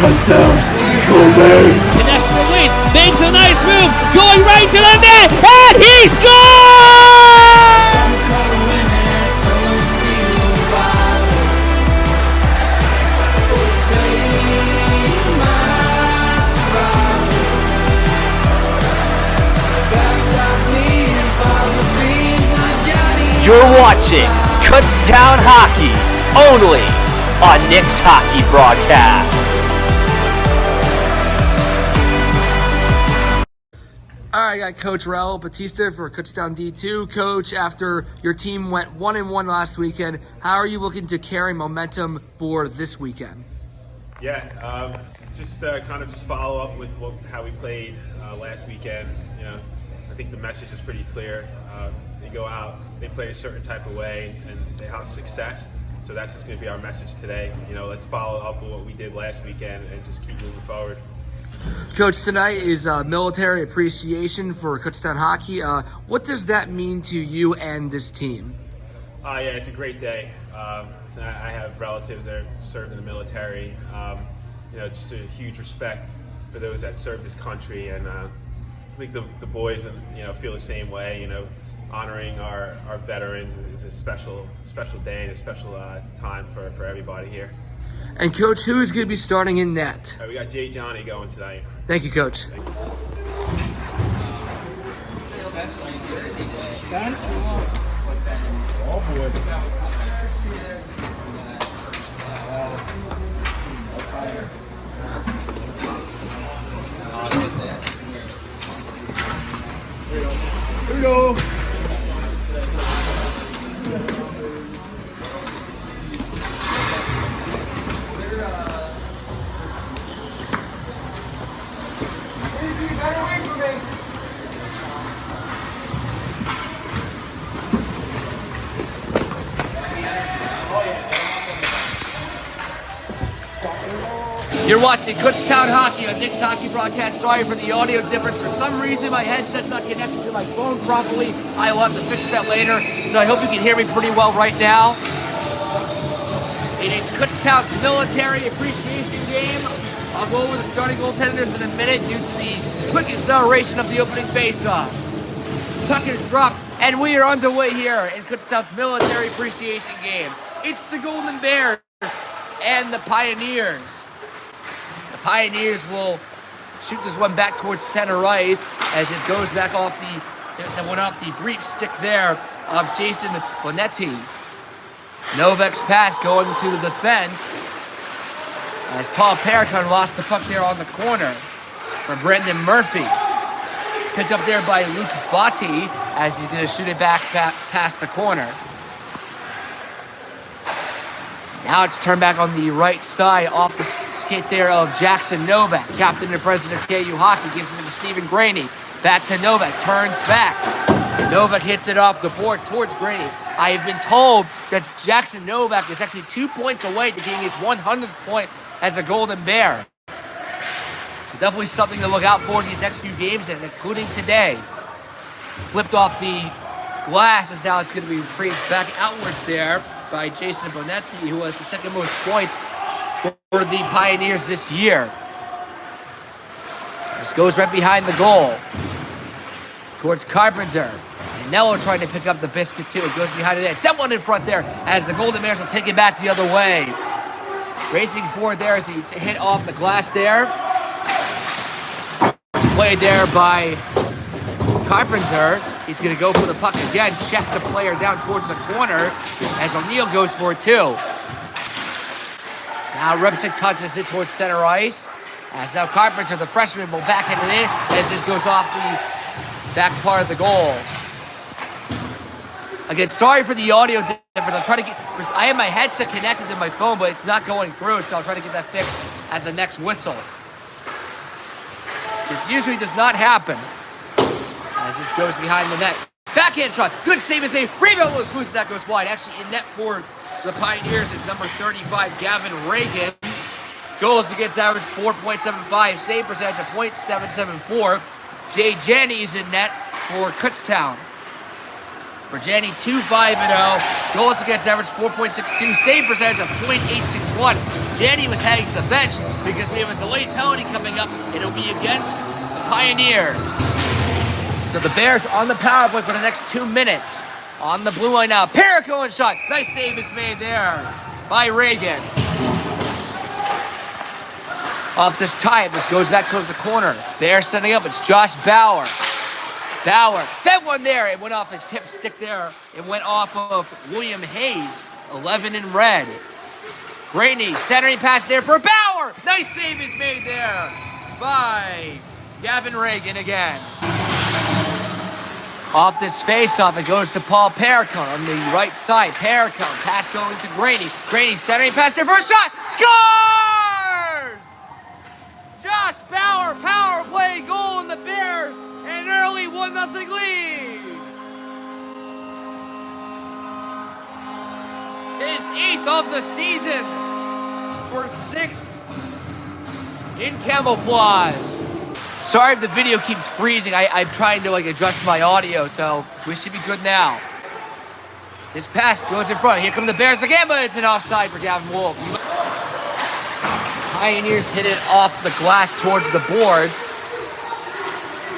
Kutztown, go Bears! Connects the lead, makes a nice move, going right to the net, and he scores! You're watching Kutztown Hockey, only on Nick's Hockey Broadcast. All right, I got Coach Raul Batista for Kutztown D2. Coach, after your team went 1-1 last weekend, how are you looking to carry momentum for this weekend? Yeah, just follow up with how we played last weekend. You know, I think the message is pretty clear. They go out, they play a certain type of way, and they have success. So that's just going to be our message today. You know, let's follow up with what we did last weekend and just keep moving forward. Coach, tonight is military appreciation for Kutztown Hockey. What does that mean to you and this team? Yeah, it's a great day. So I have relatives that served in the military. You know, just a huge respect for those that serve this country, and I think the boys, you know, feel the same way. You know, honoring our veterans is a special day and a special time for everybody here. And Coach, who is going to be starting in net? We got Jay Johnny going tonight. Thank you, Coach. Here we go! You're watching Kutztown Hockey on Nick's Hockey Broadcast. Sorry for the audio difference. For some reason, my headset's not connected to my phone properly. I will have to fix that later. So I hope you can hear me pretty well right now. It is Kutztown's military appreciation game. I'll go over the starting goaltenders in a minute due to the quick acceleration of the opening faceoff. Puck is dropped, and we are underway here in Kutztown's military appreciation game. It's the Golden Bears and the Pioneers. The Pioneers will shoot this one back towards center ice as this goes back off the brief stick there of Jason Bonetti. Novak's pass going to the defense as Paul Perricon lost the puck there on the corner for Brendan Murphy. Picked up there by Luke Botti as he's going to shoot it back past the corner. Now it's turned back on the right side off the skate there of Jackson Novak. Captain and president of KU Hockey gives it to Stephen Graney. Back to Novak, turns back. Novak hits it off the board towards Graney. I have been told that Jackson Novak is actually 2 points away to getting his 100th point as a Golden Bear. So definitely something to look out for in these next few games, and including today. Flipped off the glass as now it's going to be retrieved back outwards there by Jason Bonetti, who has the second most points for the Pioneers this year. This goes right behind the goal towards Carpenter. And Nello trying to pick up the biscuit too. It goes behind the net. Someone in front there as the Golden Bears will take it back the other way. Racing forward there as he's hit off the glass there. It's played there by Carpenter. He's going to go for the puck again. Checks the player down towards the corner as O'Neill goes for it too. Now Ripsick touches it towards center ice. As now Carpenter, the freshman, will backhand it in as this goes off the back part of the goal. Again, sorry for the audio difference. I'll try to get. I have my headset connected to my phone, but it's not going through, so I'll try to get that fixed at the next whistle. This usually does not happen. As this goes behind the net. Backhand shot. Good save is made. Rebound was loose. That goes wide. Actually, in net for the Pioneers is number 35, Gavin Reagan. Goals against average 4.75. Save percentage of .774. Jay Jennings in net for Kutztown. For Janny, 2-5-0. Goals against average, 4.62. Save percentage of .861. Janny was heading to the bench because we have a delayed penalty coming up. It'll be against the Pioneers. So the Bears on the power play for the next 2 minutes. On the blue line now. Perico shot. Nice save is made there by Reagan. Off this tie, this goes back towards the corner. Bears setting up. It's Josh Bauer. Bauer fed one there. It went off the tip stick there. It went off of William Hayes, 11 in red. Graney centering pass there for Bauer. Nice save is made there by Gavin Reagan again. Off this face-off, it goes to Paul Perricone on the right side. Perricone, pass going to Graney. Graney centering pass there for a shot. Scores! Josh Bauer, power play goal in the Bears. An early 1-0 lead. His 8th of the season for 6 in camouflage. Sorry if the video keeps freezing. I'm trying to adjust my audio, so we should be good now. This pass goes in front. Here come the Bears again, but it's an offside for Gavin Wolf. Pioneers hit it off the glass towards the boards.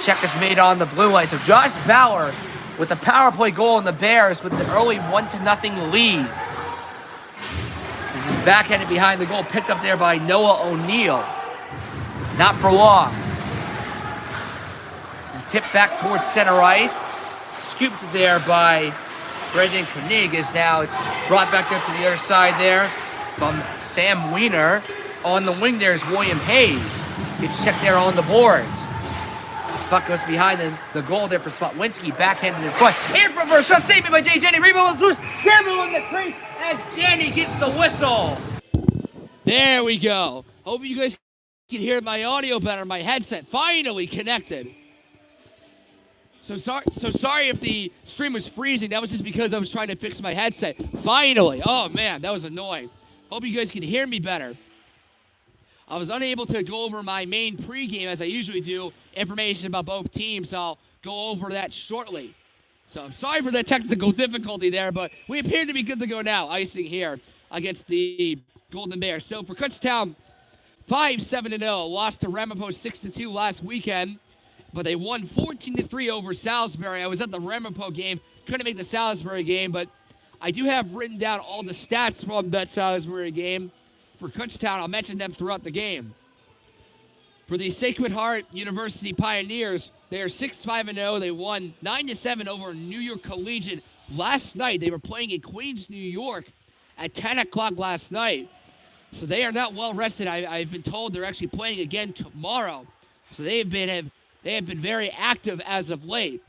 Check is made on the blue line. So Josh Bauer with the power play goal in the Bears with the early 1-0 lead. This is backhanded behind the goal, picked up there by Noah O'Neill. Not for long. This is tipped back towards center ice. Scooped there by Brendan Koenig. Now it's brought back up to the other side there from Sam Wiener. On the wing there is William Hayes. Gets checked there on the boards. This puck goes behind the goal there for Slotwinski. Backhanded in front. In for a shot. Saved by Jay Janney. Rebound was loose. Scramble in the crease as Janney gets the whistle. There we go. Hope you guys can hear my audio better. My headset finally connected. So sorry if the stream was freezing. That was just because I was trying to fix my headset. Finally. Oh, man, that was annoying. Hope you guys can hear me better. I was unable to go over my main pregame as I usually do, information about both teams. So I'll go over that shortly. So I'm sorry for the technical difficulty there, but we appear to be good to go now. Icing here against the Golden Bears. So for Kutztown, 5-7-0. Lost to Ramapo 6-2 last weekend, but they won 14-3 over Salisbury. I was at the Ramapo game. Couldn't make the Salisbury game, but I do have written down all the stats from that Salisbury game. For Kutztown, I'll mention them throughout the game. For the Sacred Heart University Pioneers, they are 6-5-0. They won 9-7 over New York Collegiate last night. They were playing in Queens, New York at 10 o'clock last night. So they are not well rested. I've been told they're actually playing again tomorrow. So they have been very active as of late.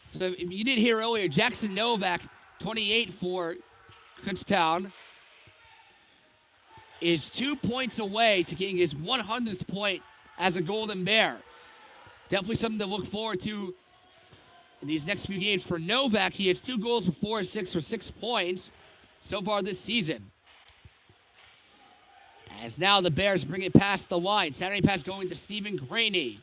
So you did hear earlier, Jackson Novak, 28 for Kutztown, is 2 points away to getting his 100th point as a Golden Bear. Definitely something to look forward to in these next few games. For Novak, he has 2 goals for 4 assists for 6 points so far this season. As now the Bears bring it past the line. Saturday pass going to Stephen Graney.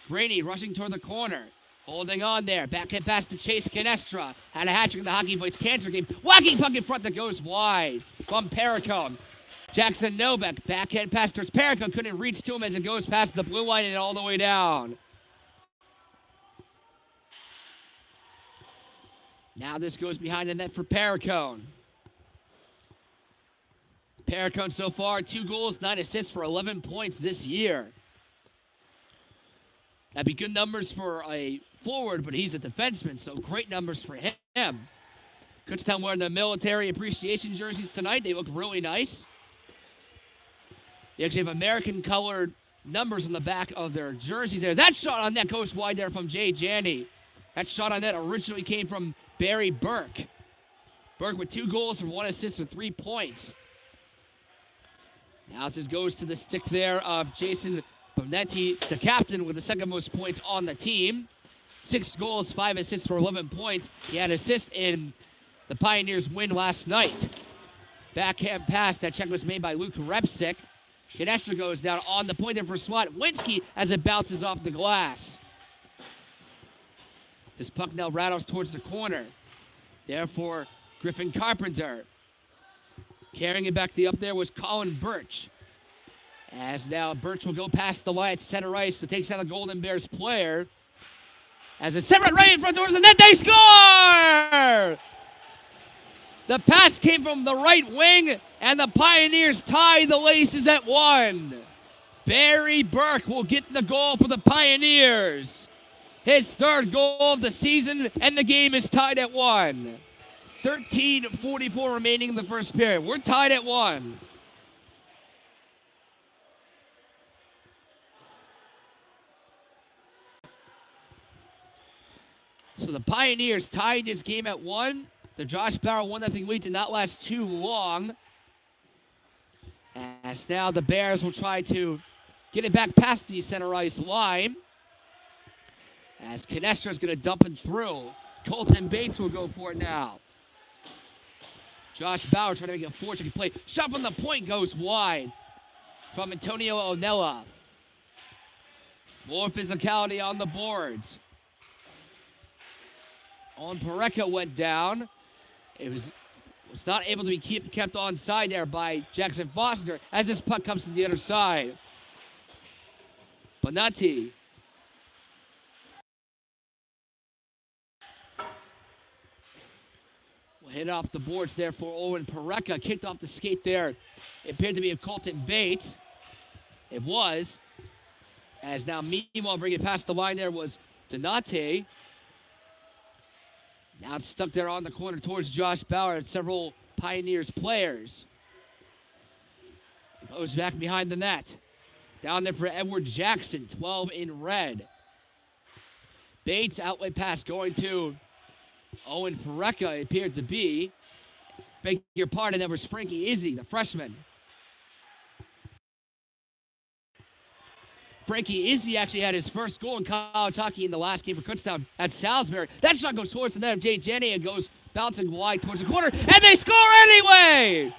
Graney rushing toward the corner. Holding on there. Backhand pass to Chase Canestra. Had a hat-trick in the Hockey Fights Cancer game. Whacking puck in front that goes wide from Perricone. Jackson Novak. Backhand pass towards Perricone. Couldn't reach to him as it goes past the blue line and all the way down. Now this goes behind the net for Perricone. Perricone so far, 2 goals, 9 assists for 11 points this year. That'd be good numbers for a forward, but he's a defenseman, so great numbers for him. Kutztown wearing the military appreciation jerseys tonight. They look really nice. They actually have American-colored numbers on the back of their jerseys there. That shot on net goes wide there from Jay Janney. That shot on net originally came from Barry Burke. Burke with 2 goals for 1 assist for 3 points. Now this goes to the stick there of Jason Bonetti, the captain, with the second most points on the team. 6 goals, 5 assists for 11 points. He had an assist in the Pioneers' win last night. Backhand pass, that check was made by Luke Repsick. Canestra goes down on the point there for Slotwinski as it bounces off the glass. This puck now rattles towards the corner. Therefore, Griffin Carpenter. Carrying it back up there was Colin Birch. As now Birch will go past the line at center ice to take down the Golden Bears player. As it's separate right in front towards the net, they score! The pass came from the right wing, and the Pioneers tie the laces at 1. Barry Burke will get the goal for the Pioneers. His third goal of the season, and the game is tied at 1. 13:44 remaining in the first period. We're tied at 1. So the Pioneers tied this game at 1. The Josh Bauer 1-0 lead did not last too long. As now the Bears will try to get it back past the center ice line. As Canestra is going to dump it through. Colton Bates will go for it now. Josh Bauer trying to make a fortune play. Shot from the point goes wide from Antonio Onella. More physicality on the boards. Owen Pareca went down. It was not able to be kept onside there by Jackson Foster as this puck comes to the other side. Bonatti. Will hit off the boards there for Owen Pareca. Kicked off the skate there. It appeared to be a Colton Bates. It was. As now meanwhile bringing it past the line there was Donate. Now it's stuck there on the corner towards Josh Bauer and several Pioneers players. It goes back behind the net. Down there for Edward Jackson, 12 in red. Bates outlet pass going to Owen Pareca, it appeared to be. Beg your pardon, that was Frankie Izzy, the freshman. Frankie Izzy actually had his first goal in college hockey in the last game for Kutztown at Salisbury. That shot goes towards the net of Jay Jenny and goes bouncing wide towards the corner, and they score anyway!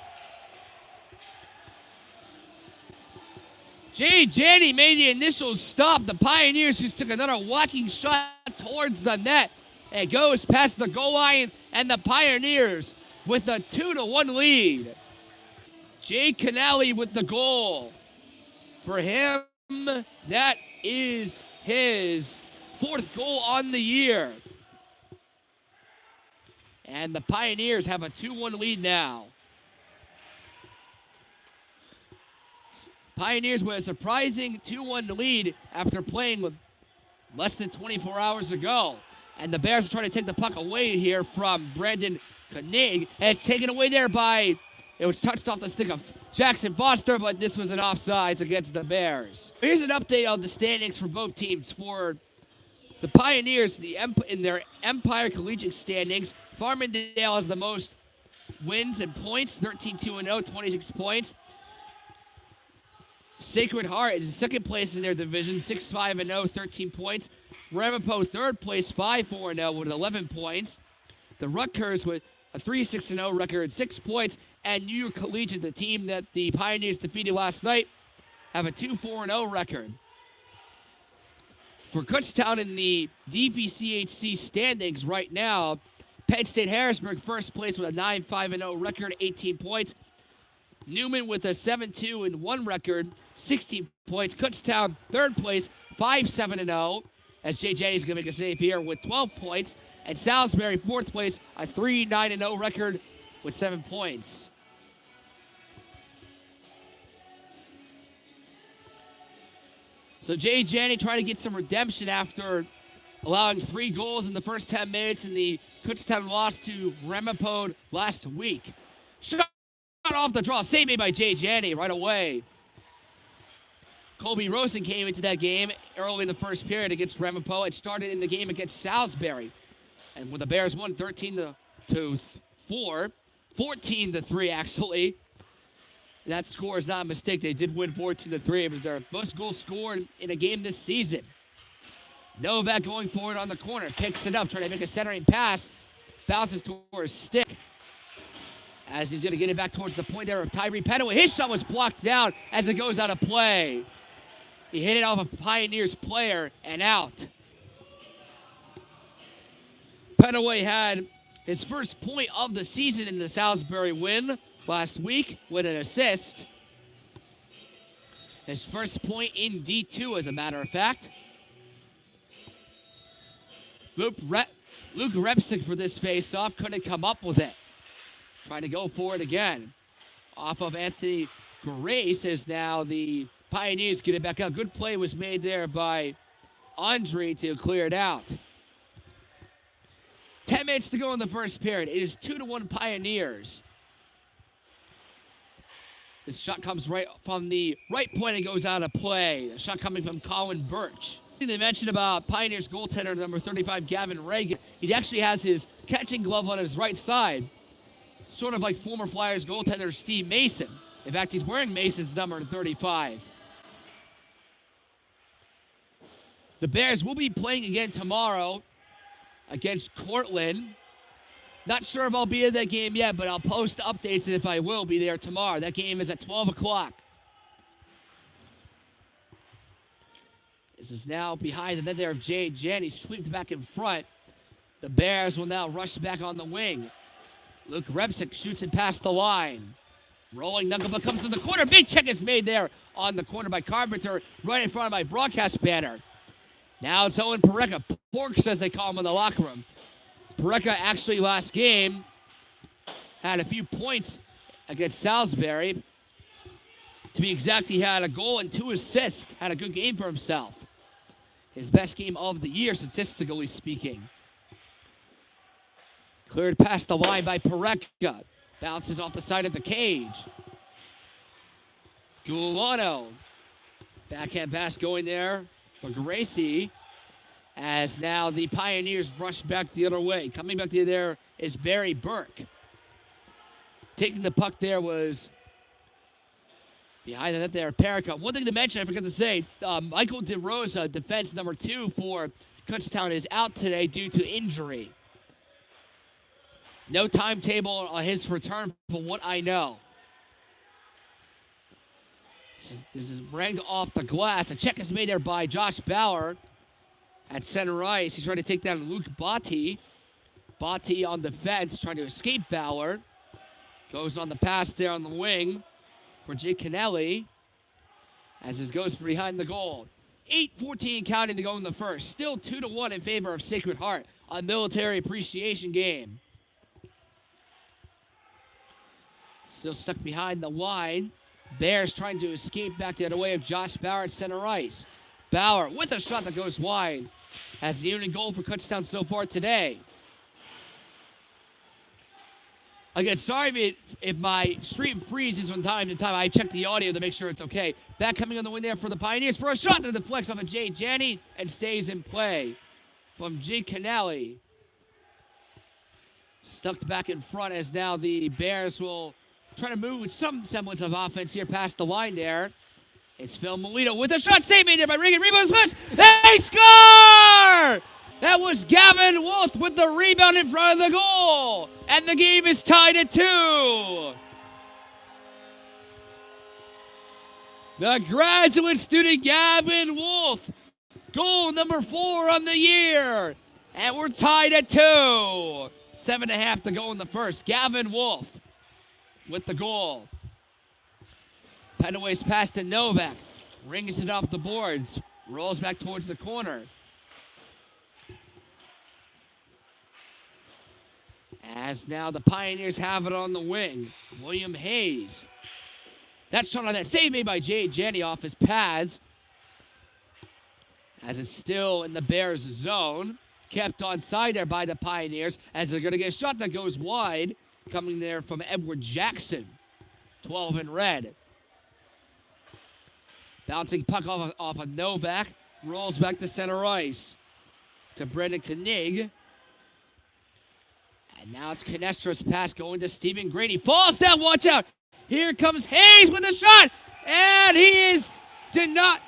Jay Jenny made the initial stop. The Pioneers just took another walking shot towards the net. It goes past the goal line, and the Pioneers with a 2-1 lead. Jay Canali with the goal. For him, that is his 4th goal on the year. And the Pioneers have a 2-1 lead now. Pioneers with a surprising 2-1 lead after playing less than 24 hours ago. And the Bears are trying to take the puck away here from Brandon Koenig. And it's taken away there by, it was touched off the stick of Jackson Foster, but this was an offsides against the Bears. Here's an update on the standings for both teams. For the Pioneers, in their Empire Collegiate standings, Farmingdale has the most wins and points, 13-2-0, 26 points. Sacred Heart is in second place in their division, 6-5-0, 13 points. Ramapo third place, 5-4-0 with 11 points. The Rutgers with a 3-6-0 record, 6 points. And New York Collegiate, the team that the Pioneers defeated last night, have a 2-4-0 record. For Kutztown in the DPCHC standings right now, Penn State Harrisburg first place with a 9-5-0 record, 18 points. Newman with a 7-2-1 record, 16 points. Kutztown third place, 5-7-0. As Jay Jenny's going to make a save here with 12 points. And Salisbury fourth place, a 3-9-0 record with 7 points. So Jay Janney trying to get some redemption after allowing 3 goals in the first 10 minutes in the Kutztown loss to Ramapo last week. Shot off the draw, save made by Jay Janney right away. Colby Rosen came into that game early in the first period against Ramapo. It started in the game against Salisbury. And when the Bears won 13-4, 14-3 actually. That score is not a mistake. They did win 14-3. It was their most goals scored in a game this season. Novak going forward on the corner. Picks it up, trying to make a centering pass. Bounces towards stick. As he's going to get it back towards the point there of Tyree Petaway. His shot was blocked down as it goes out of play. He hit it off a Pioneers player and out. Petaway had his first point of the season in the Salisbury win last week with an assist. His first point in D2, as a matter of fact. Luke Repsick for this face-off couldn't come up with it. Trying to go for it again. Off of Anthony Grace as now the Pioneers get it back out. Good play was made there by Andre to clear it out. 10 minutes to go in the first period. It is 2-1 Pioneers. This shot comes right from the right point and goes out of play. A shot coming from Colin Birch. They mentioned about Pioneers goaltender number 35, Gavin Reagan. He actually has his catching glove on his right side, sort of like former Flyers goaltender Steve Mason. In fact, he's wearing Mason's number 35. The Bears will be playing again tomorrow against Cortland. Not sure if I'll be in that game yet, but I'll post updates if I will be there tomorrow. That game is at 12 o'clock. This is now behind the net there of Jay Janney, swept back in front. The Bears will now rush back on the wing. Luke Repsick shoots it past the line. Rolling knuckle comes to the corner. Big check is made there on the corner by Carpenter, right in front of my broadcast banner. Now it's Owen Parecka. Porks, as they call him in the locker room. Parecka actually last game had a few points against Salisbury. To be exact, he had a goal and 2 assists. Had a good game for himself. His best game of the year, statistically speaking. Cleared past the line by Parecka. Bounces off the side of the cage. Gulano. Backhand pass going there for Gracie. As now the Pioneers rush back the other way. Coming back to there is Barry Burke. Taking the puck there was behind the net there, Parecka. One thing to mention, I forgot to say, Michael DeRosa, defense number 2 for Kutztown, is out today due to injury. No timetable on his return from what I know. This is rang off the glass. A check is made there by Josh Bauer at center ice. He's trying to take down Luke Botti. Botti on defense, trying to escape Bauer. Goes on the pass there on the wing for Jake Kennelly. As this goes behind the goal. 8:14 counting to go in the first. Still 2-1 in favor of Sacred Heart. A military appreciation game. Still stuck behind the line. Bears trying to escape back the other way of Josh Bauer at center ice. Bauer with a shot that goes wide. Has the only goal for Kutztown so far today. Again, sorry if my stream freezes from time to time. I check the audio to make sure it's okay. Back coming on the wing there for the Pioneers for a shot that deflects off of Jay Janney and stays in play from Jake Kennelly. Stuck back in front as now the Bears will try to move with some semblance of offense here past the line there. It's Phil Molito with a shot saved made there by Regan. Rebound smash. They score! That was Gavin Wolf with the rebound in front of the goal. And the game is tied at 2. The graduate student Gavin Wolf. Goal number 4 on the year. And we're tied at 2. 7.5 to go in the first. Gavin Wolf with the goal. Petaway's pass to Novak. Rings it off the boards. Rolls back towards the corner. As now the Pioneers have it on the wing. William Hayes. That shot on that save made by Jay Janney off his pads. As it's still in the Bears zone. Kept on side there by the Pioneers. As they're going to get a shot that goes wide. Coming there from Edward Jackson. 12 in red. Bouncing puck off of Novak. Rolls back to center ice. To Brendan Koenig. And now it's Canestra's pass going to Stephen Grady. Falls down, watch out. Here comes Hayes with a shot. And he did not.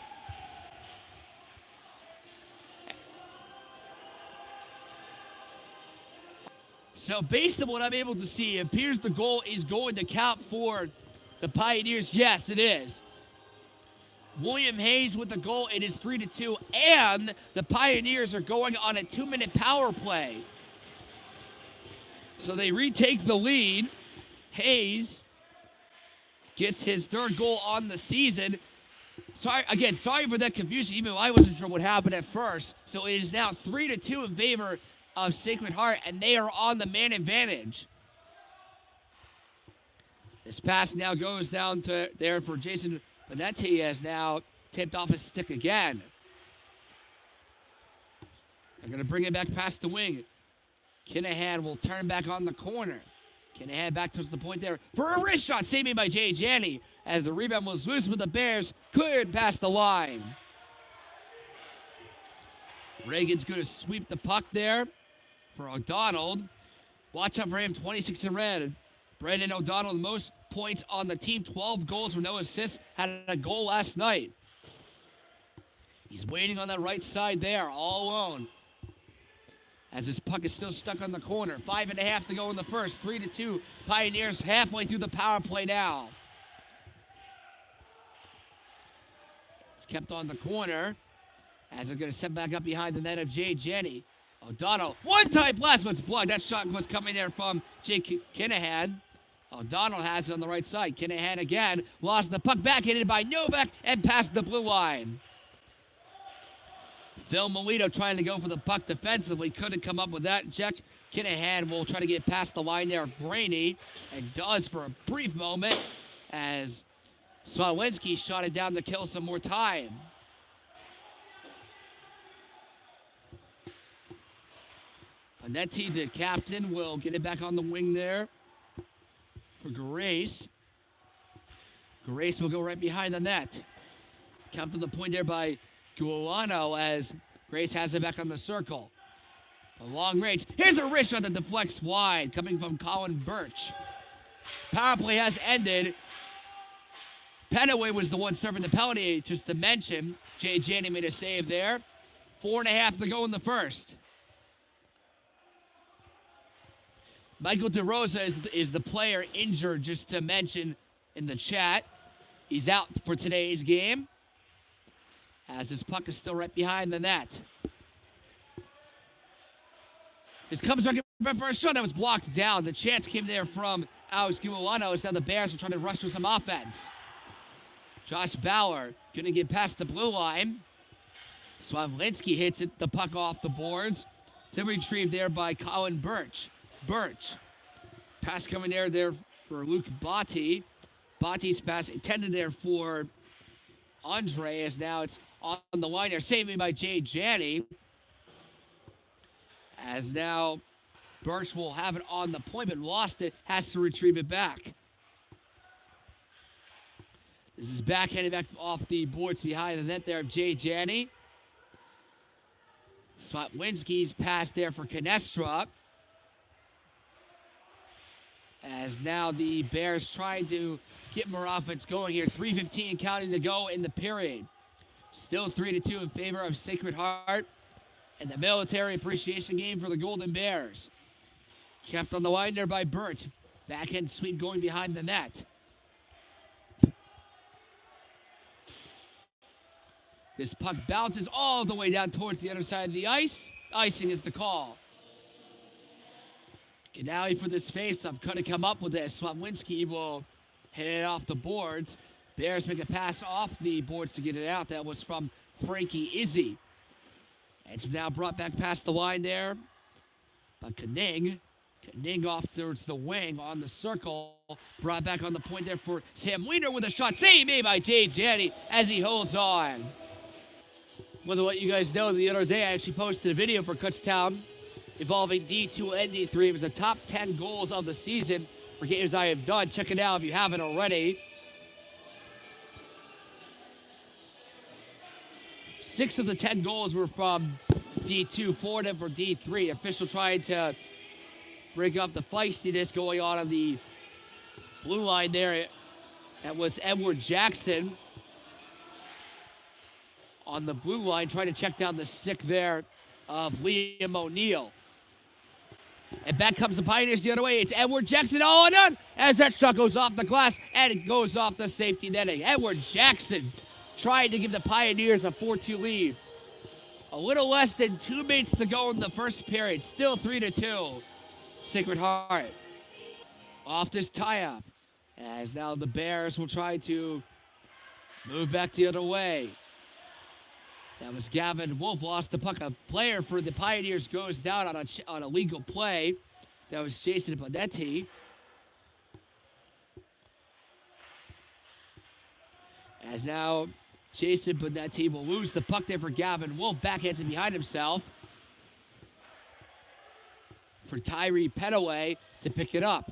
So based on what I'm able to see, it appears the goal is going to count for the Pioneers. Yes, it is. William Hayes with the goal. It is 3-2. And the Pioneers are going on a 2-minute power play. So they retake the lead. Hayes gets his third goal on the season. Sorry for that confusion, even though I wasn't sure what happened at first. So it is now 3-2 in favor of Sacred Heart, and they are on the man advantage. This pass now goes down to there for Jason Benetti, has now tipped off his stick again. They're going to bring it back past the wing. Kinahan will turn back on the corner. Kinahan back towards the point there for a wrist shot, saved by Jay Janney as the rebound was loose, but the Bears cleared past the line. Reagan's going to sweep the puck there for O'Donnell. Watch out for him, 26 in red. Brandon O'Donnell, the most points on the team, 12 goals with no assists, had a goal last night. He's waiting on that right side there, all alone. As his puck is still stuck on the corner. 5.5 to go in the first. 3-2. Pioneers halfway through the power play now. It's kept on the corner. As they're going to set back up behind the net of Jay Janney. O'Donnell. One-time blast was blocked. That shot was coming there from Jake Kinahan. O'Donnell has it on the right side. Kinahan again. Lost the puck back. Hit it by Novak and past the blue line. Phil Melito trying to go for the puck defensively. Couldn't come up with that. Jack Kinahan will try to get past the line there of Brainy. And does for a brief moment as Swawinski shot it down to kill some more time. Panetti, the captain, will get it back on the wing there for Grace. Grace will go right behind the net. Kept on the point there by Guilano as Grace has it back on the circle. A long range. Here's a wrist shot that deflects wide, coming from Colin Birch. Power play has ended. Penaway was the one serving the penalty, just to mention. Jay Janney made a save there. 4.5 to go in the first. Michael DeRosa is the player injured, just to mention in the chat. He's out for today's game, as his puck is still right behind the net. This comes back for a shot that was blocked down. The chance came there from Alex Guilano. Now the Bears are trying to rush for some offense. Josh Bauer gonna get past the blue line. Swavlinski hits it, the puck off the boards. To retrieve there by Colin Birch. Pass coming there for Luke Botti. Botti's pass intended there for Andre, as now it's on the line there, saved by Jay Janney. As now Birch will have it on the point, but lost it, has to retrieve it back. This is backhanded back off the boards behind the net there of Jay Janney. Swatwinski's pass there for Canestra. As now the Bears trying to get more offense going here. 3:15 counting to go in the period. Still 3-2 in favor of Sacred Heart and the military appreciation game for the Golden Bears. Kept on the line there by Burt. Backhand sweep going behind the net. This puck bounces all the way down towards the other side of the ice. Icing is the call. Canali for this face-off. Couldn't come up with this. Swatwinski will hit it off the boards. Bears make a pass off the boards to get it out. That was from Frankie Izzy. It's now brought back past the line there. But Kaning off towards the wing on the circle. Brought back on the point there for Sam Wiener with a shot. Save made by Jay Janney as he holds on. Want to let you guys know, the other day I actually posted a video for Kutztown involving D2 and D3. It was the top 10 goals of the season for games I have done. Check it out if you haven't already. 6 of the 10 goals were from D2, 4 of them for D3. Official trying to break up the feistiness going on the blue line there. That was Edward Jackson on the blue line, trying to check down the stick there of Liam O'Neill. And back comes the Pioneers the other way. It's Edward Jackson all done as that shot goes off the glass and it goes off the safety netting. Edward Jackson trying to give the Pioneers a 4-2 lead. A little less than 2 minutes to go in the first period. Still 3-2. Sacred Heart. Off this tie-up. As now the Bears will try to move back the other way. That was Gavin Wolf, lost the puck. A player for the Pioneers goes down on a legal play. That was Jason Bonetti. As now Jason Bonetti will lose the puck there for Gavin Wolf. Backhands it behind himself for Tyree Petaway to pick it up.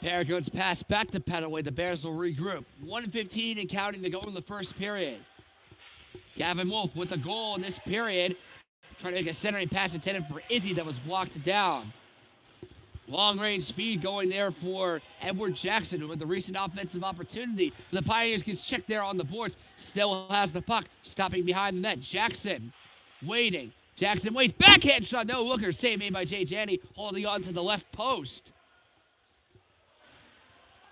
Paragon's pass back to Petaway. The Bears will regroup. 1:15 and counting to go in the first period. Gavin Wolf with a goal in this period. Trying to make a centering pass intended for Izzy that was blocked down. Long-range feed going there for Edward Jackson with the recent offensive opportunity. The Pioneers gets checked there on the boards. Still has the puck. Stopping behind the net. Jackson waiting. Jackson waits. Backhand shot. No looker. Save made by Jay Janney. Holding on to the left post.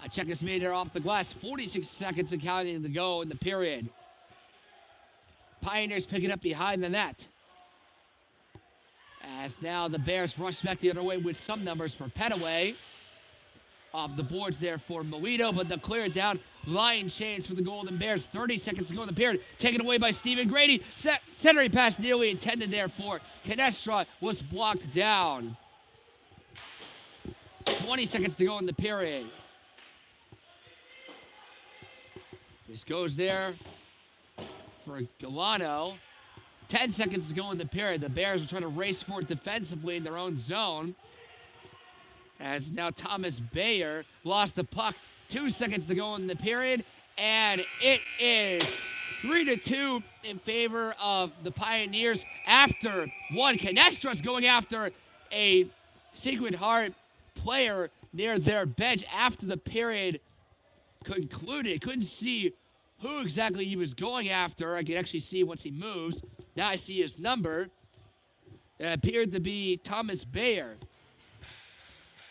A check is made there off the glass. 46 seconds and counting to go in the period. Pioneers pick it up behind the net. As now the Bears rush back the other way with some numbers for Petaway. Off the boards there for Moito, but they'll clear it down. Line change for the Golden Bears. 30 seconds to go in the period. Taken away by Stephen Grady. Centering pass nearly intended there for Canestra was blocked down. 20 seconds to go in the period. This goes there for Galano. 10 seconds to go in the period. The Bears are trying to race for it defensively in their own zone. As now Thomas Bayer lost the puck. 2 seconds to go in the period. And it is 3-2 in favor of the Pioneers after one. Canestra's going after a Sacred Heart player near their bench after the period concluded. Couldn't see who exactly he was going after. I can actually see once he moves. Now I see his number. It appeared to be Thomas Bayer.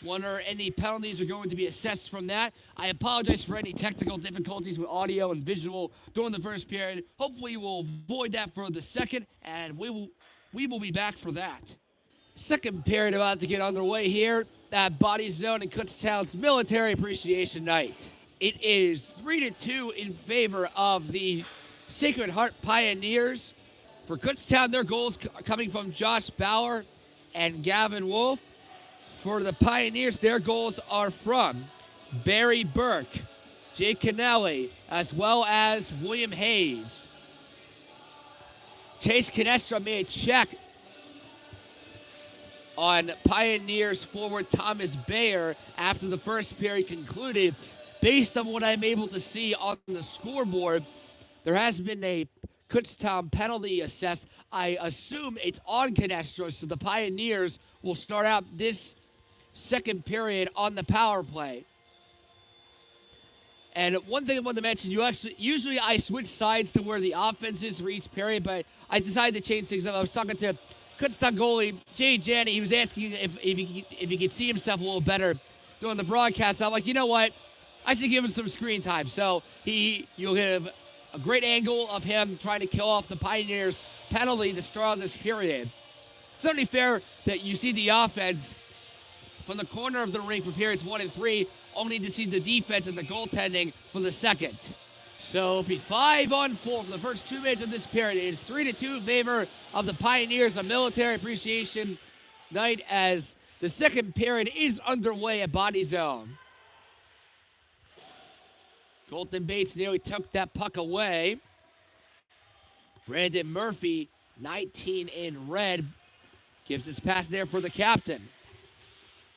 Wonder any penalties are going to be assessed from that. I apologize for any technical difficulties with audio and visual during the first period. Hopefully we'll avoid that for the second, and we will be back for that. Second period about to get underway here at Body Zone and Kutztown's Military Appreciation Night. It is 3-2 in favor of the Sacred Heart Pioneers. For Kutztown, their goals coming from Josh Bauer and Gavin Wolf. For the Pioneers, their goals are from Barry Burke, Jake Canelli, as well as William Hayes. Chase Canestra made a check on Pioneers forward Thomas Bayer after the first period concluded. Based on what I'm able to see on the scoreboard, there has been a Kutztown penalty assessed. I assume it's on Canestra, so the Pioneers will start out this second period on the power play. And one thing I want to mention, usually I switch sides to where the offense is for each period, but I decided to change things up. I was talking to Kutztown goalie Jay Janney. He was asking if he could see himself a little better during the broadcast. I'm like, you know what? I should give him some screen time. So you'll get a great angle of him trying to kill off the Pioneers penalty to start this period. It's only fair that you see the offense from the corner of the ring for periods 1 and 3, only to see the defense and the goaltending for the second. So it'll be 5-on-4 for the first 2 minutes of this period. It is 3-2 in favor of the Pioneers, a Military Appreciation Night, as the second period is underway at Body Zone. Colton Bates nearly took that puck away. Brandon Murphy, 19 in red, gives his pass there for the captain.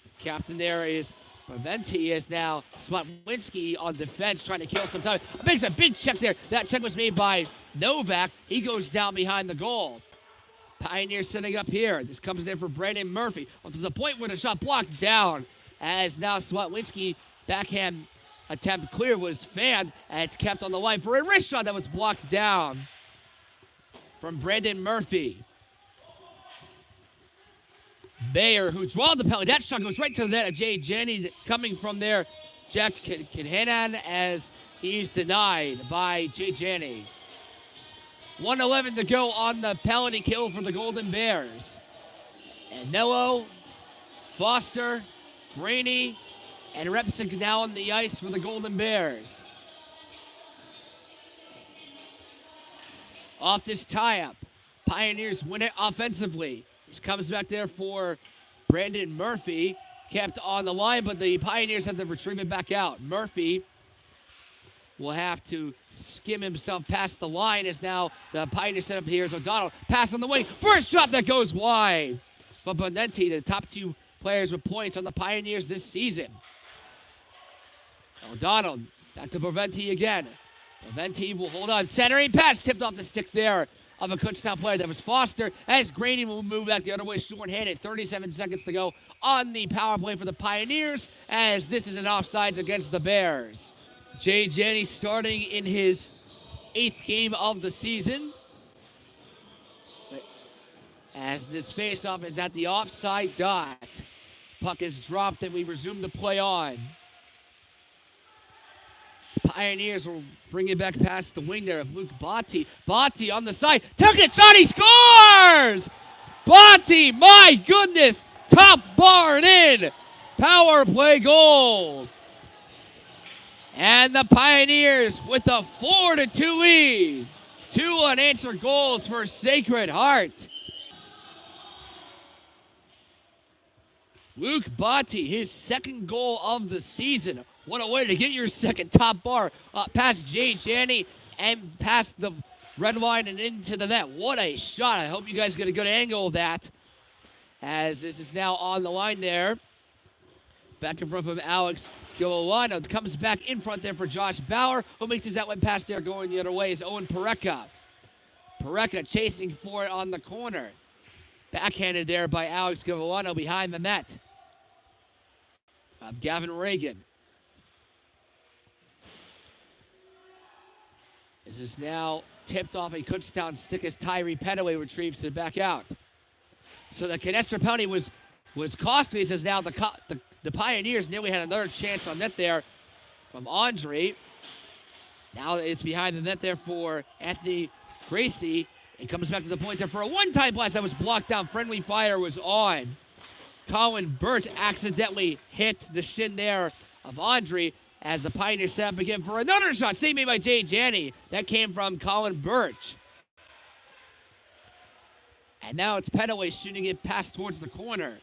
The captain there is Paventi, is now Smotwinski on defense trying to kill some time. Makes a big check there. That check was made by Novak. He goes down behind the goal. Pioneers setting up here. This comes there for Brandon Murphy. To the point where the shot blocked down, as now Smotwinski backhand attempt clear was fanned, and it's kept on the line for a wrist shot that was blocked down from Brandon Murphy. Bayer, who draws the penalty. That shot goes right to the net of Jay Janney coming from there. Jack Kinhanan, as he's denied by Jay Janney. 1:11 to go on the penalty kill for the Golden Bears. And Nello, Foster, Graney, and Repsick now on the ice for the Golden Bears. Off this tie-up, Pioneers win it offensively. This comes back there for Brandon Murphy. Kept on the line, but the Pioneers have to retrieve it back out. Murphy will have to skim himself past the line as now the Pioneers set up here as O'Donnell. Pass on the wing. First shot that goes wide. But Bonenti, the top two players with points on the Pioneers this season. O'Donnell back to Bonenti again. Bonenti will hold on. Centering pass tipped off the stick there of a Kutztown player. That was Foster. As Graney will move back the other way, short-handed. 37 seconds to go on the power play for the Pioneers, as this is an offsides against the Bears. Jay Janney starting in his 8th game of the season, as this faceoff is at the offside dot. Puck is dropped and we resume the play on. Pioneers will bring it back past the wing there of Luke Botti. Botti on the side. Took it, shot, he scores! Botti, my goodness! Top bar and in! Power play goal! And the Pioneers with a 4-2 lead. 2 unanswered goals for Sacred Heart. Luke Botti, his 2nd goal of the season. What a way to get your 2nd top bar past Jay Janney and past the red line and into the net. What a shot. I hope you guys get a good angle of that, as this is now on the line there. Back in front from Alex Giolano. Comes back in front there for Josh Bauer, who makes his outlet pass there going the other way is Owen Parecka. Parecka chasing for it on the corner. Backhanded there by Alex Giolano behind the net of Gavin Reagan. This is now tipped off a Kutztown stick as Tyree Petaway retrieves it back out. So the Canestra penalty was costly, says now the Pioneers nearly had another chance on net there from Andre. Now it's behind the net there for Anthony Gracie. It comes back to the point there for a one-time blast that was blocked down. Friendly fire was on. Colin Birch accidentally hit the shin there of Andre as the Pioneers set up again for another shot. Saved made by Jay Janney. That came from Colin Birch. And now it's Petaway shooting it past towards the corner.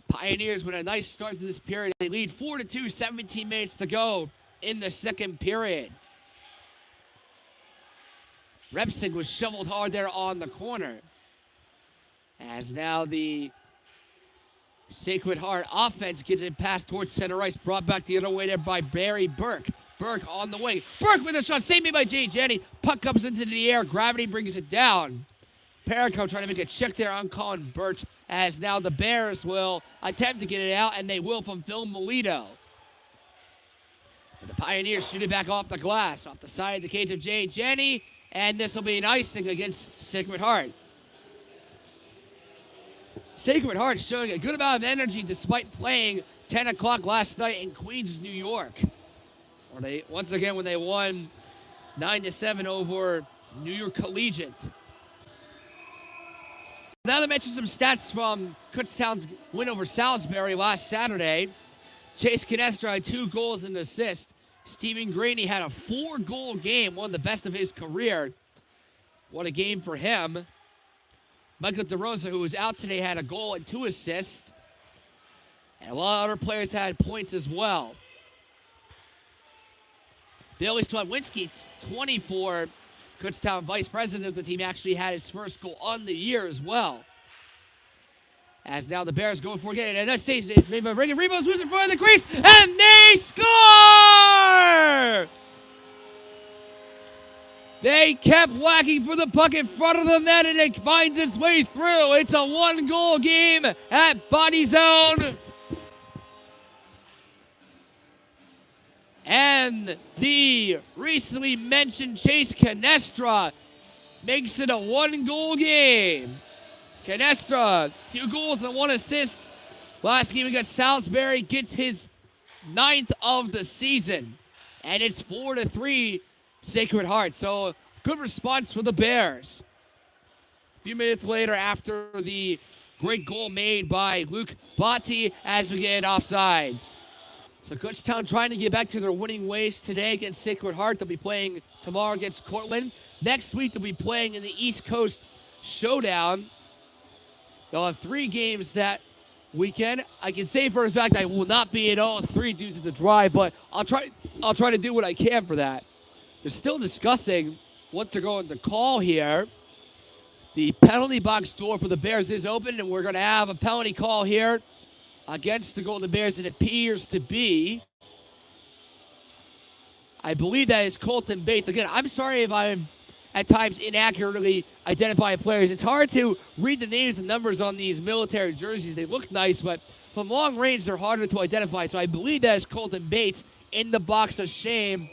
Pioneers with a nice start to this period. They lead 4-2, 17 minutes to go in the 2nd period. Repsig was shoveled hard there on the corner. As now the Sacred Heart offense gets it passed towards center ice. Brought back the other way there by Barry Burke. Burke on the wing. Burke with a shot. Saved by Jay Janney. Puck comes into the air. Gravity brings it down. Perico trying to make a check there on Colin Birch, as now the Bears will attempt to get it out, and they will from Phil Melito. But the Pioneers shoot it back off the glass, off the side of the cage of Jay Janney, and this will be an icing against Sacred Heart. Sacred Heart showing a good amount of energy despite playing 10 o'clock last night in Queens, New York. Or they once again when they won 9-7 over New York Collegiate. Now to mention some stats from Kutztown's win over Salisbury last Saturday. Chase Canestra had 2 goals and an assist. Stephen Graney had a 4-goal game, one of the best of his career. What a game for him. Michael DeRosa, who was out today, had a goal and 2 assists. And a lot of other players had points as well. Billy Swatwinski, 24, Kutztown vice president of the team, actually had his first goal on the year as well. As now the Bears going for it again. And that's it's made by Reagan. Rebo's who's in front of the crease. And they score! They kept whacking for the puck in front of the net, and it finds its way through. It's a 1-goal game at Body Zone. And the recently mentioned Chase Canestra makes it a 1-goal game. Canestra, 2 goals and 1 assist. Last game against Salisbury, gets his 9th of the season. And it's 4-3 Sacred Heart. So good response for the Bears. few minutes later after the great goal made by Luke Botti as we get offsides. So Kutztown trying to get back to their winning ways today against Sacred Heart. They'll be playing tomorrow against Cortland. Next week they'll be playing in the East Coast Showdown. They'll have 3 games that weekend. I can say for a fact I will not be at all 3 due to the drive, but I'll try to do what I can for that. They're still discussing what they're going to call here. The penalty box door for the Bears is open, and we're going to have a penalty call here against the Golden Bears. It appears to be, I believe that is Colton Bates. Again, I'm sorry if I'm at times inaccurately identifying players. It's hard to read the names and numbers on these military jerseys. They look nice, but from long range, they're harder to identify. So I believe that is Colton Bates in the box of shame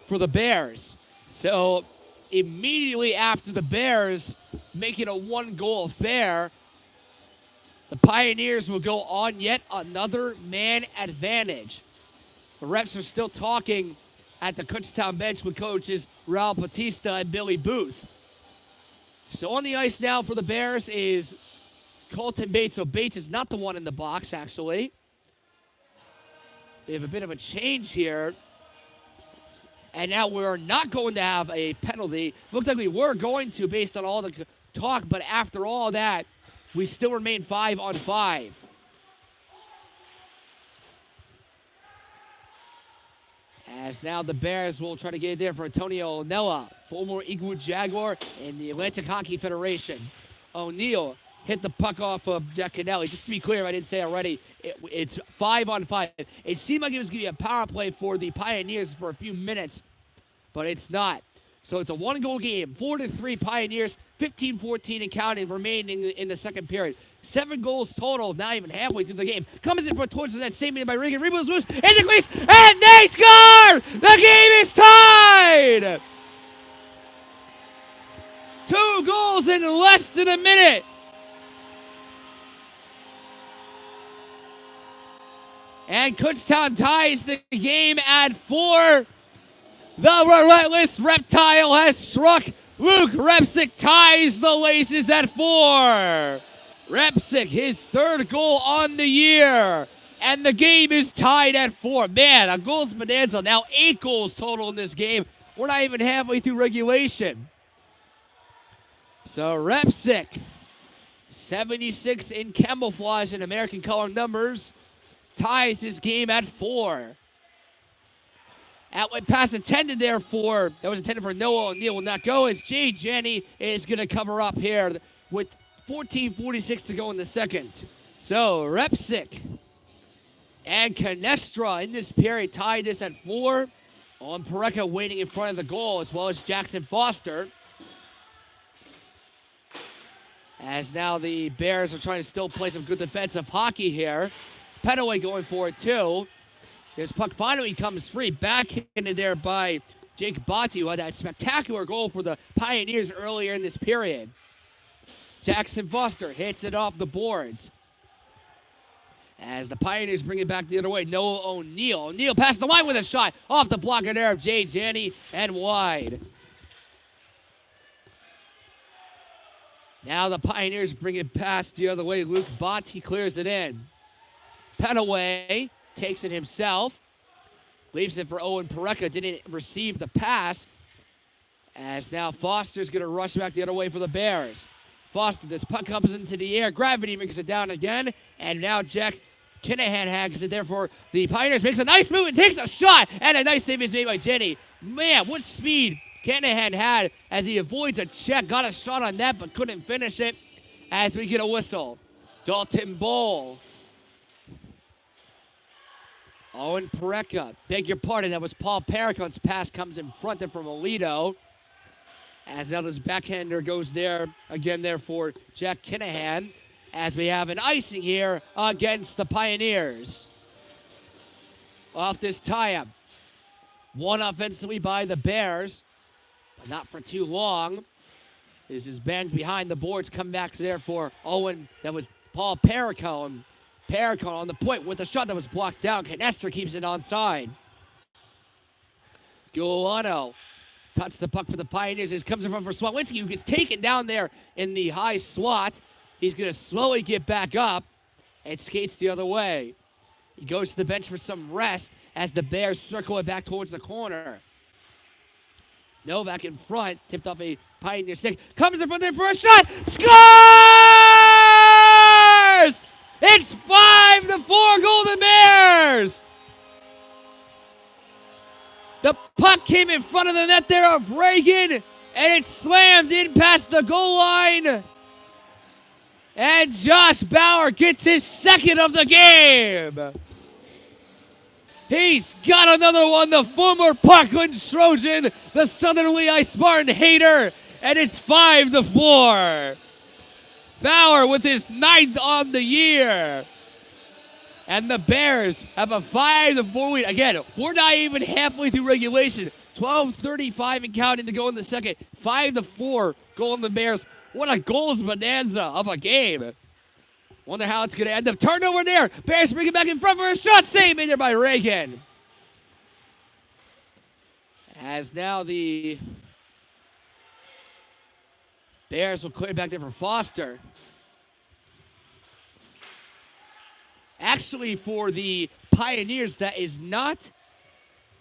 for the Bears. So immediately after the Bears making a 1-goal affair, the Pioneers will go on yet another man advantage. The refs are still talking at the Kutztown bench with coaches Raul Batista and Billy Booth. So on the ice now for the Bears is Colton Bates. So Bates is not the one in the box, actually. They have a bit of a change here. And now we're not going to have a penalty. Looked like we were going to based on all the talk, but after all that, we still remain 5-on-5. As now the Bears will try to get it there for Antonio O'Nella, former Eaglewood Jaguar in the Atlantic Hockey Federation. O'Neill hit the puck off of Jack Cannelli. Just to be clear, I didn't say already, it's 5-on-5. It seemed like it was going to be a power play for the Pioneers for a few minutes, but it's not. So it's a 1-goal game, 4-3 Pioneers, 15-14 and counting remaining in the second period. 7 goals total, not even halfway through the game. Comes in for towards the net, saved by Regan. Rebounds loose, in the crease, and they score! The game is tied! 2 goals in less than a minute. And Kutztown ties the game at 4. The relentless reptile has struck. Luke Repsick ties the laces at 4. Repsick, his 3rd goal on the year. And the game is tied at 4. Man, a goals bonanza. Now 8 goals total in this game. We're not even halfway through regulation. So Repsick, 76 in camouflage and American color numbers, ties his game at 4. Outlet pass intended there for, that was intended for Noah O'Neill, will not go as Jay Janney is going to cover up here with 14:46 to go in the second. So Repsick and Canestra in this period tied this at 4. On Pareca waiting in front of the goal, as well as Jackson Foster. As now the Bears are trying to still play some good defensive hockey here. Petaway going for it too. His puck finally comes free. Backhanded there by Jake Botti, who had that spectacular goal for the Pioneers earlier in this period. Jackson Foster hits it off the boards. As the Pioneers bring it back the other way, Noah O'Neill. O'Neill past the line with a shot off the blocker there of Jay Janney and wide. Now the Pioneers bring it past the other way. Luke Botti clears it in. Petaway takes it himself. Leaves it for Owen Pareca. Didn't receive the pass. As now Foster's going to rush back the other way for the Bears. Foster, this puck comes into the air. Gravity makes it down again. And now Jack Kinahan has it there for the Pioneers. Makes a nice move and takes a shot. And a nice save is made by Jenny. Man, what speed Kinahan had as he avoids a check. Got a shot on that but couldn't finish it as we get a whistle. Dalton Bowl. Owen Pareca. Beg your pardon, that was Paul Paracon's pass comes in front of from Alito. As now this backhander goes there, again there for Jack Kinahan. As we have an icing here against the Pioneers. Off this tie-up. One offensively by the Bears, but not for too long. This is banged behind the boards, come back there for Owen. That was Paul Paracone. Paracone on the point with a shot that was blocked down. Canester keeps it onside. Giuliano Touch the puck for the Pioneers. This comes in front for Swatlinski, who gets taken down there in the high slot. He's going to slowly get back up and skates the other way. He goes to the bench for some rest as the Bears circle it back towards the corner. Novak in front, tipped off a Pioneer stick. Comes in front there for a shot. Scores! It's 5-4 Golden Bears! The puck came in front of the net there of Reagan, and it slammed in past the goal line. And Josh Bauer gets his second of the game. He's got another one, the former Parkland Trojan, the Southern Lehigh Spartan hater, and it's 5-4. Bauer with his 9th on the year. And the Bears have a 5-4 lead. Again, we're not even halfway through regulation. 12:35 and counting to go in the second. 5-4 Golden Bears. What a goals bonanza of a game. Wonder how it's going to end up. Turnover there. Bears bring it back in front for a shot. Save made there by Reagan. As now the Bears will clear back there for Foster. Actually, for the Pioneers, that is not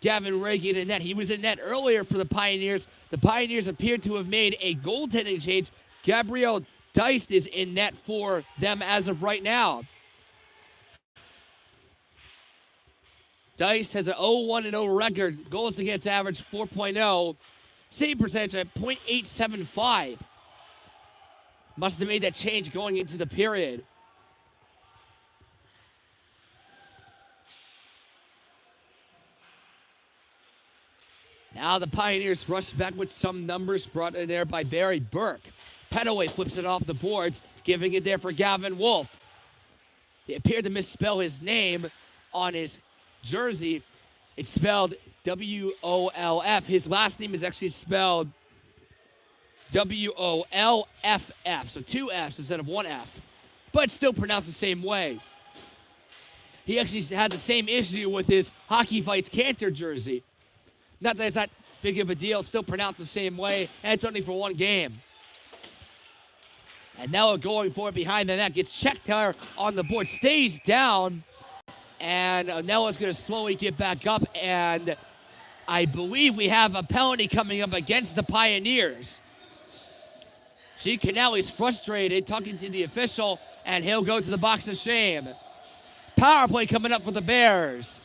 Gavin Reagan in net. He was in net earlier for the Pioneers. The Pioneers appear to have made a goaltending change. Gabriel Deist is in net for them as of right now. Deist has an 0-1-0 record. Goals against average 4.0. Save percentage at .875. Must have made that change going into the period. Now the Pioneers rush back with some numbers brought in there by Barry Burke. Petaway flips it off the boards, giving it there for Gavin Wolf. He appeared to misspell his name on his jersey. It's spelled W-O-L-F. His last name is actually spelled W-O-L-F-F. So 2 F's instead of 1 F. But still pronounced the same way. He actually had the same issue with his Hockey Fights Cancer jersey. Not that it's that big of a deal, still pronounced the same way, and it's only for 1 game. And now going for it behind the net, gets checked there on the board, stays down, and Nella's going to slowly get back up, and I believe we have a penalty coming up against the Pioneers. Gene Canelli's frustrated, talking to the official, and he'll go to the box of shame. Power play coming up for the Bears.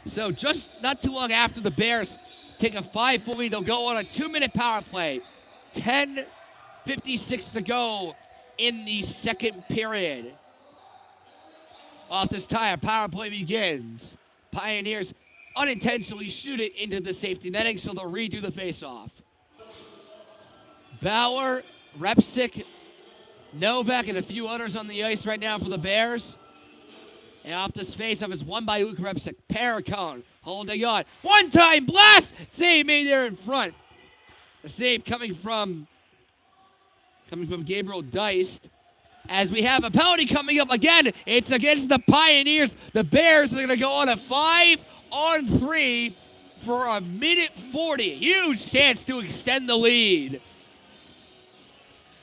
So just not too long after the Bears take a 5-4 lead, they'll go on a 2-minute power play. 10:56 to go in the second period. Off this tire, power play begins. Pioneers unintentionally shoot it into the safety netting, so they'll redo the faceoff. Bauer, Repsick, Novak, and a few others on the ice right now for the Bears. And off this faceoff is won by Luke Repsick. Paracone holding on. One-time blast! Save made there in front. The save coming from Gabriel Deist. As we have a penalty coming up again, it's against the Pioneers. The Bears are going to go on a 5-on-3 for 1:40. Huge chance to extend the lead.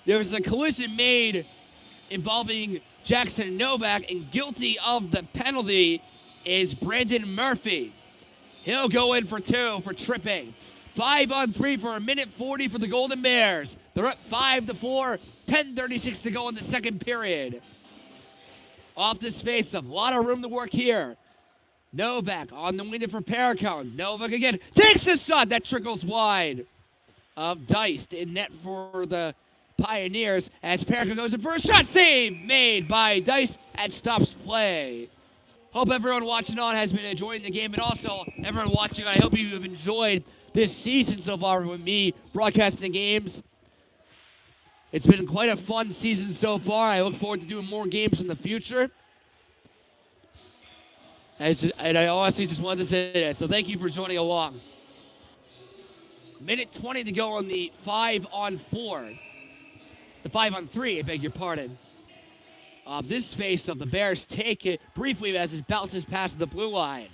There was a collision made involving Jackson Novak, and guilty of the penalty is Brandon Murphy. He'll go in for 2 for tripping. 5-on-3 for 1:40 for the Golden Bears. They're up 5-4, 10:36 to go in the second period. Off this faceoff, a lot of room to work here. Novak on the wing for Paracone. Novak again takes a shot that trickles wide of Deist in net for the Pioneers as Paracone goes in for a shot. Save made by Deist and stops play. Hope everyone watching on has been enjoying the game, and also everyone watching, I hope you have enjoyed this season so far with me broadcasting games. It's been quite a fun season so far. I look forward to doing more games in the future. And I honestly just wanted to say that. So thank you for joining along. 1:20 to go on the 5-on-4. The 5-on-3, I beg your pardon. This face of the Bears take it briefly as it bounces past the blue line.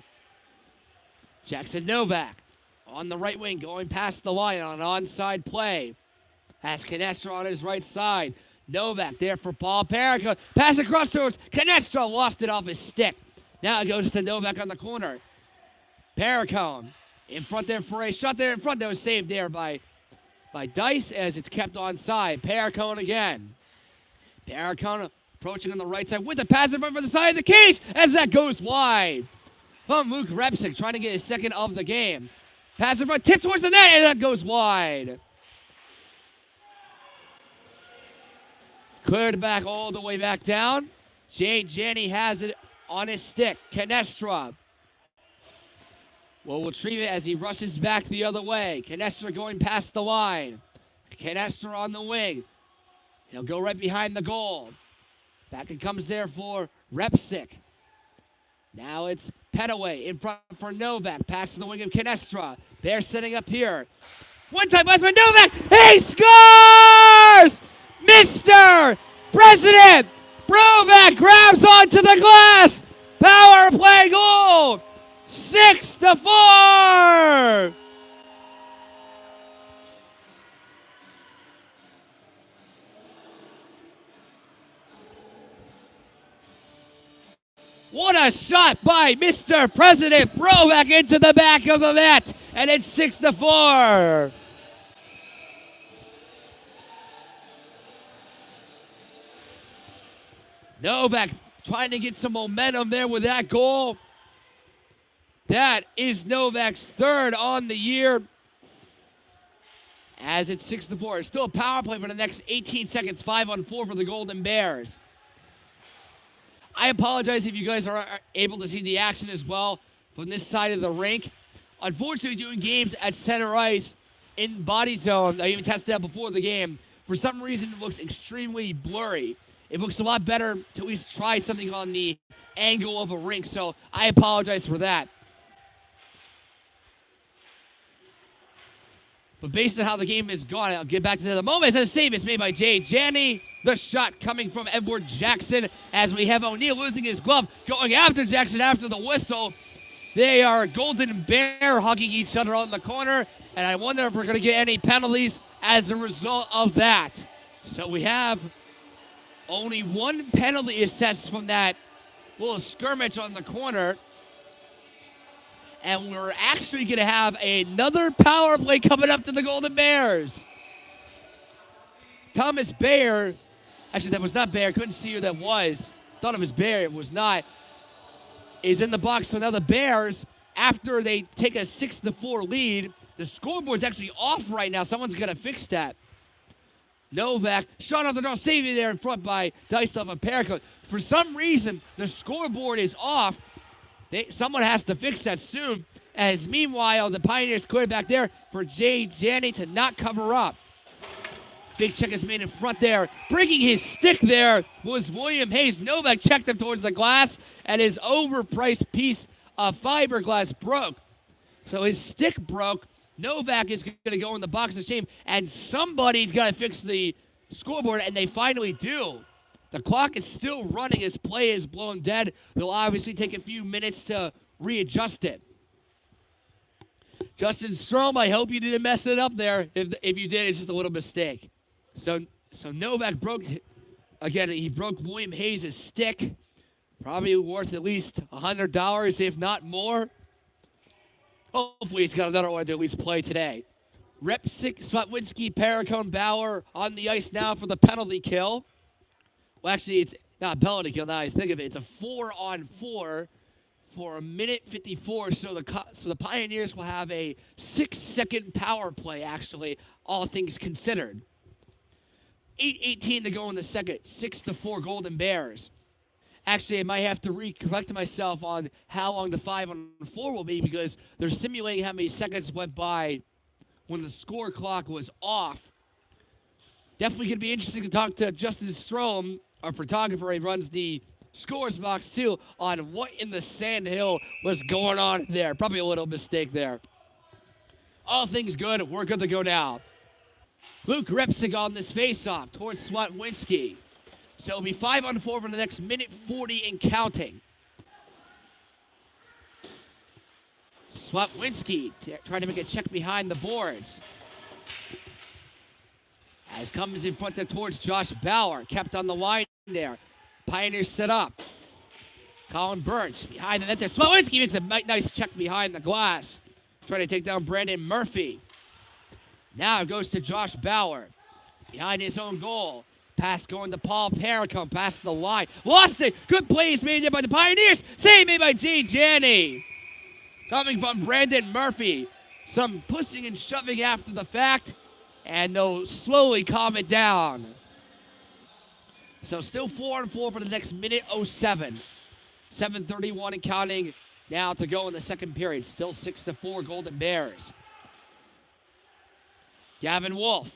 Jackson Novak on the right wing, going past the line on an onside play. Has Canestra on his right side. Novak there for Paul Perica. Pass across towards Canestra. Lost it off his stick. Now it goes to Novak on the corner. Pericone in front there for a shot there in front. That was saved there by Dice as it's kept onside. Pericone again. Pericone approaching on the right side with the pass in front for the side of the cage as that goes wide. From Luke Repsick trying to get his second of the game. Pass in front, tip towards the net, and that goes wide. Cleared back all the way back down. Janney has it on his stick. Canestra will retrieve it as he rushes back the other way. Canestra going past the line. Canestra on the wing. He'll go right behind the goal. Back it comes there for Repsick. Now it's Petaway in front for Novak. Pass to the wing of Canestra. They're setting up here. One-time pass by Novak. He scores! Mr. President Novak grabs onto the glass. Power play goal. 6-4. What a shot by Mr. President Novak into the back of the net. And it's 6-4. Novak trying to get some momentum there with that goal. That is Novak's third on the year. As it's 6-4. It's still a power play for the next 18 seconds. 5-on-4 for the Golden Bears. I apologize if you guys are able to see the action as well from this side of the rink. Unfortunately, doing games at center ice in body zone, I even tested that before the game, for some reason it looks extremely blurry. It looks a lot better to at least try something on the angle of a rink, so I apologize for that. But based on how the game has gone, I'll get back to the moment. As a save is made by Janney. The shot coming from Edward Jackson as we have O'Neill losing his glove, going after Jackson after the whistle. They are Golden Bear hugging each other on the corner, and I wonder if we're going to get any penalties as a result of that. So we have only one penalty assessed from that little skirmish on the corner. And we're actually going to have another power play coming up to the Golden Bears. Thomas Bayer, actually that was not Bayer, couldn't see who that was. Thought it was Bayer, it was not. Is in the box, so now the Bears, after they take a 6-4 lead, the scoreboard's actually off right now. Someone's going to fix that. Novak, shot off the draw, saving there in front by Dystov and Perica. For some reason, the scoreboard is off. Someone has to fix that soon. As meanwhile, the Pioneers cleared back there for Janney to not cover up. Big check is made in front there. Breaking his stick there was William Hayes. Novak checked him towards the glass, and his overpriced piece of fiberglass broke. So his stick broke. Novak is going to go in the box of shame, and somebody's got to fix the scoreboard, and they finally do. The clock is still running as play is blown dead. They'll obviously take a few minutes to readjust it. Justin Strom, I hope you didn't mess it up there. If you did, it's just a little mistake. So Novak broke, again, he broke William Hayes' stick. Probably worth at least $100, if not more. Hopefully he's got another one to at least play today. Repsick, Swatwinski, Pericone, Bauer on the ice now for the penalty kill. Well, actually, it's not a penalty kill now I think of it. It's a 4-on-4 for 1:54. So the Pioneers will have a 6-second power play, actually, all things considered. 8:18 to go in the second. 6-4 Golden Bears. Actually, I might have to recollect myself on how long the 5-on-4 will be because they're simulating how many seconds went by when the score clock was off. Definitely going to be interesting to talk to Justin Strom, our photographer. He runs the scores box, too, on what in the sand hill was going on there. Probably a little mistake there. All things good. We're good to go now. Luke Repsick on this face-off towards Swatwinski. So it'll be 5-on-4 for the next 1:40 and counting. Swapwinski trying to make a check behind the boards. As comes in front there towards Josh Bauer. Kept on the line there. Pioneers set up. Colin Birch behind the net there. Swapwinski makes a nice check behind the glass. Trying to take down Brandon Murphy. Now it goes to Josh Bauer. Behind his own goal. Pass going to Paul Paracombe. Past the line. Lost it. Good plays made there by the Pioneers. Save made by Jay Janney. Coming from Brandon Murphy. Some pushing and shoving after the fact. And they'll slowly calm it down. So still 4-4 for the next minute 07. 7:31 and counting now to go in the second period. Still 6-4 Golden Bears. Gavin Wolf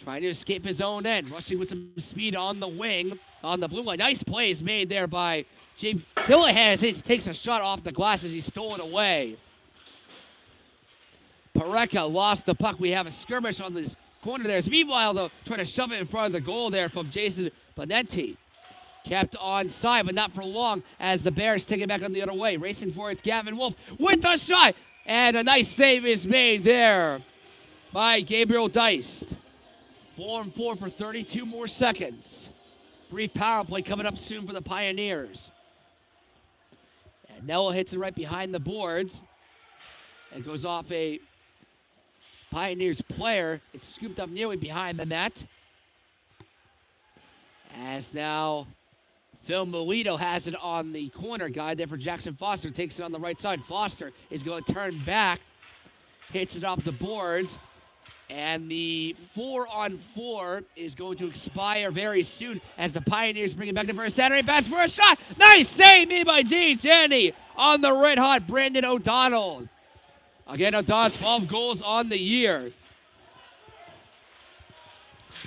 trying to escape his own end. Rushing with some speed on the wing. On the blue line. Nice plays made there by Jay Pillahan as he takes a shot off the glass as he's stolen away. Pareka lost the puck. We have a skirmish on this corner there. Meanwhile, though, trying to shove it in front of the goal there from Jason Benetti. Kept onside, but not for long as the Bears take it back on the other way. Racing for it's Gavin Wolf with the shot. And a nice save is made there by Gabriel Deist. 4-4 for 32 more seconds. Brief power play coming up soon for the Pioneers. And Noah hits it right behind the boards. It goes off a Pioneers player. It's scooped up nearly behind the net. As now Phil Melito has it on the corner. Guy there for Jackson Foster. Takes it on the right side. Foster is going to turn back. Hits it off the boards. And the 4-on-4 is going to expire very soon as the Pioneers bring it back to first Saturday. Pass for a shot. Nice save made by Jay Janney on the red-hot Brandon O'Donnell. Again, O'Donnell, 12 goals on the year.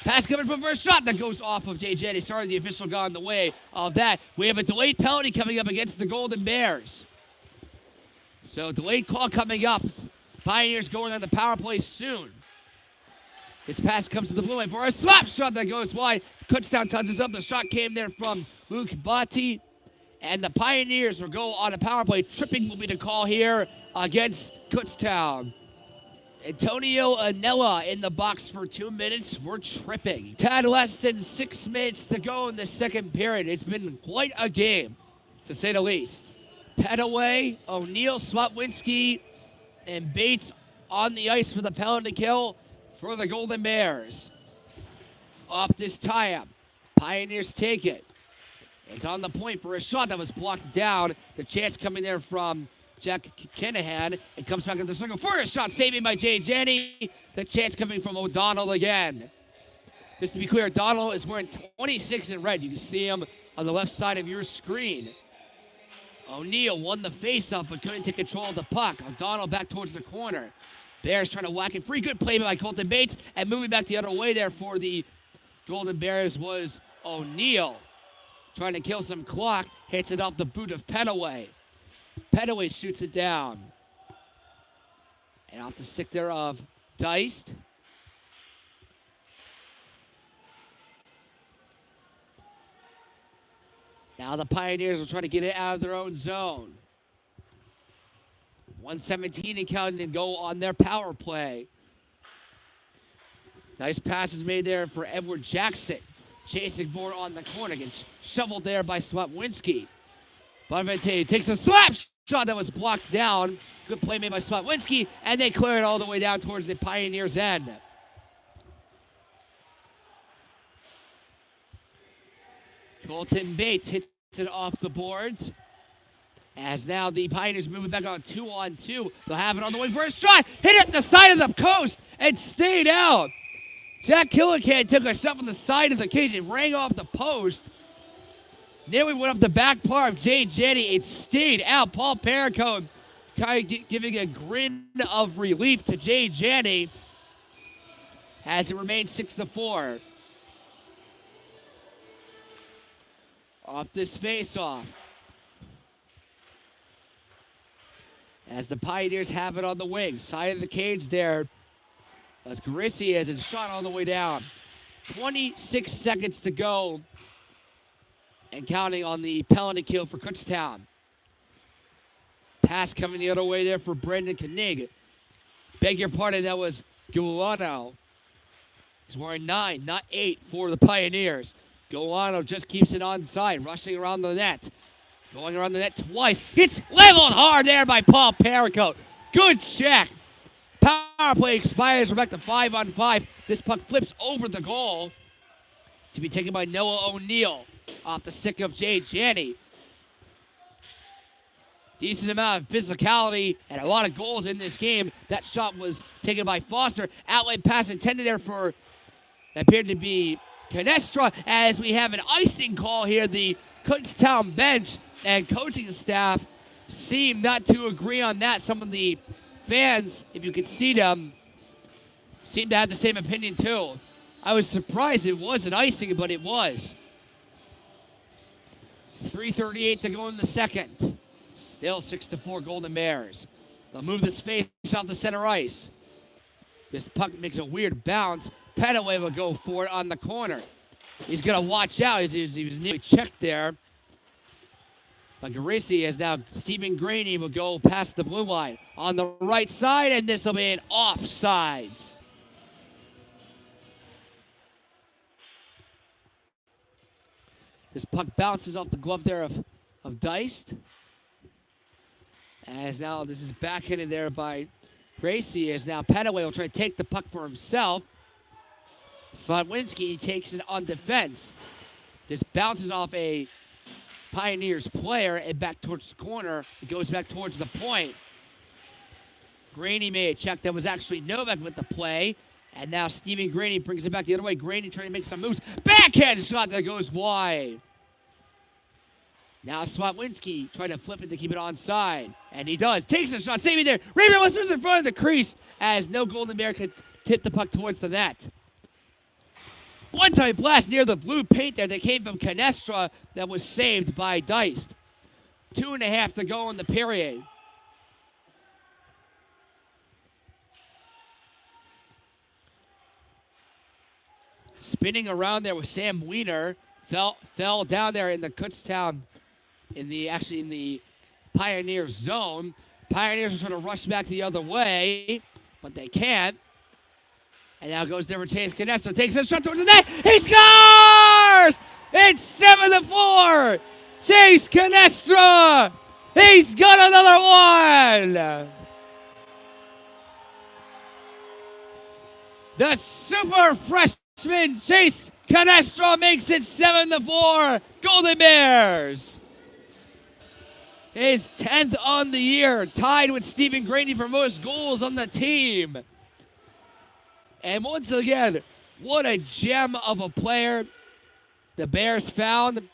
Pass coming for first shot that goes off of Jay Janney. Sorry, the official got in the way of that. We have a delayed penalty coming up against the Golden Bears. So delayed call coming up. Pioneers going on the power play soon. This pass comes to the blue line for a slap shot that goes wide. Kutztown touches up. The shot came there from Luke Botti. And the Pioneers will go on a power play. Tripping will be the call here against Kutztown. Antonio Anella in the box for 2 minutes for tripping. 10 less than 6 minutes to go in the second period. It's been quite a game, to say the least. Petaway, O'Neill, Swapwinski, and Bates on the ice for the penalty kill for the Golden Bears. Off this tie-up. Pioneers take it. It's on the point for a shot that was blocked down. The chance coming there from Jack Kinahan. It comes back into the circle for a shot, saving by Jay Janney. The chance coming from O'Donnell again. Just to be clear, O'Donnell is wearing 26 in red. You can see him on the left side of your screen. O'Neill won the face-up but couldn't take control of the puck. O'Donnell back towards the corner. Bears trying to whack it free. Good play by Colton Bates. And moving back the other way there for the Golden Bears was O'Neill. Trying to kill some clock. Hits it off the boot of Petaway. Petaway shoots it down. And off the stick there of Deist. Now the Pioneers will try to get it out of their own zone. 1:17 and counting to go on their power play. Nice passes made there for Edward Jackson. Chasing forward on the corner. Gets shoveled there by Swapwinski. Bonavente takes a slap shot that was blocked down. Good play made by Swapwinski. And they clear it all the way down towards the Pioneers' end. Colton Bates hits it off the boards. As now the Pioneers moving back on 2-on-2. They'll have it on the way for a shot. Hit it at the side of the post and stayed out. Jack Killican took a shot from the side of the cage. It rang off the post. Nearly went up the back part of Jay Janney. It stayed out. Paul Paracombe kind of giving a grin of relief to Jay Janney as it remains 6-4. Off this face-off. As the Pioneers have it on the wing. Side of the cage there. As Carissi has his shot all the way down. 26 seconds to go. And counting on the penalty kill for Kutztown. Pass coming the other way there for Brendan Koenig. Beg your pardon, that was Gulano. He's wearing 9, not 8 for the Pioneers. Gulano just keeps it onside, rushing around the net. Going around the net twice. It's leveled hard there by Paul Pericote. Good check. Power play expires. We're back to 5-on-5. This puck flips over the goal to be taken by Noah O'Neill off the stick of Jay Janney. Decent amount of physicality and a lot of goals in this game. That shot was taken by Foster. Outlet pass intended there for, appeared to be Canestra, as we have an icing call here. The Kutztown bench and coaching staff seem not to agree on that. Some of the fans, if you could see them, seem to have the same opinion too. I was surprised it wasn't icing, but it was. 3:38 to go in the second. Still 6-4 Golden Bears. They'll move the space off the center ice. This puck makes a weird bounce. Petaway will go for it on the corner. He's going to watch out. He was nearly checked there. But Garisi has now Stephen Graney will go past the blue line on the right side, and this will be an offsides. This puck bounces off the glove there of Deist. As now this is backhanded there by Gracie, as now Petaway will try to take the puck for himself. Slotwinski takes it on defense. This bounces off a Pioneers player and back towards the corner. It goes back towards the point. Graney made a check. That was actually Novak with the play. And now Stephen Graney brings it back the other way. Graney trying to make some moves. Backhand shot that goes wide. Now Swatwinski trying to flip it to keep it onside. And he does. Takes a shot. Saving there. Raymond was in front of the crease as no Golden Bear could tip the puck towards the net. One-time blast near the blue paint there that came from Canestra that was saved by Deist. 2.5 to go in the period. Spinning around there with Sam Wiener. Fell down there in the Kutztown, in the Pioneer zone. Pioneers are trying to rush back the other way, but they can't. And now goes there for Chase Canestra. Takes a shot towards the net. He scores! It's 7-4. Chase Canestra. He's got another one. The super freshman Chase Canestra makes it 7-4. Golden Bears. His 10th on the year, tied with Stephen Graney for most goals on the team. And once again, what a gem of a player the Bears found.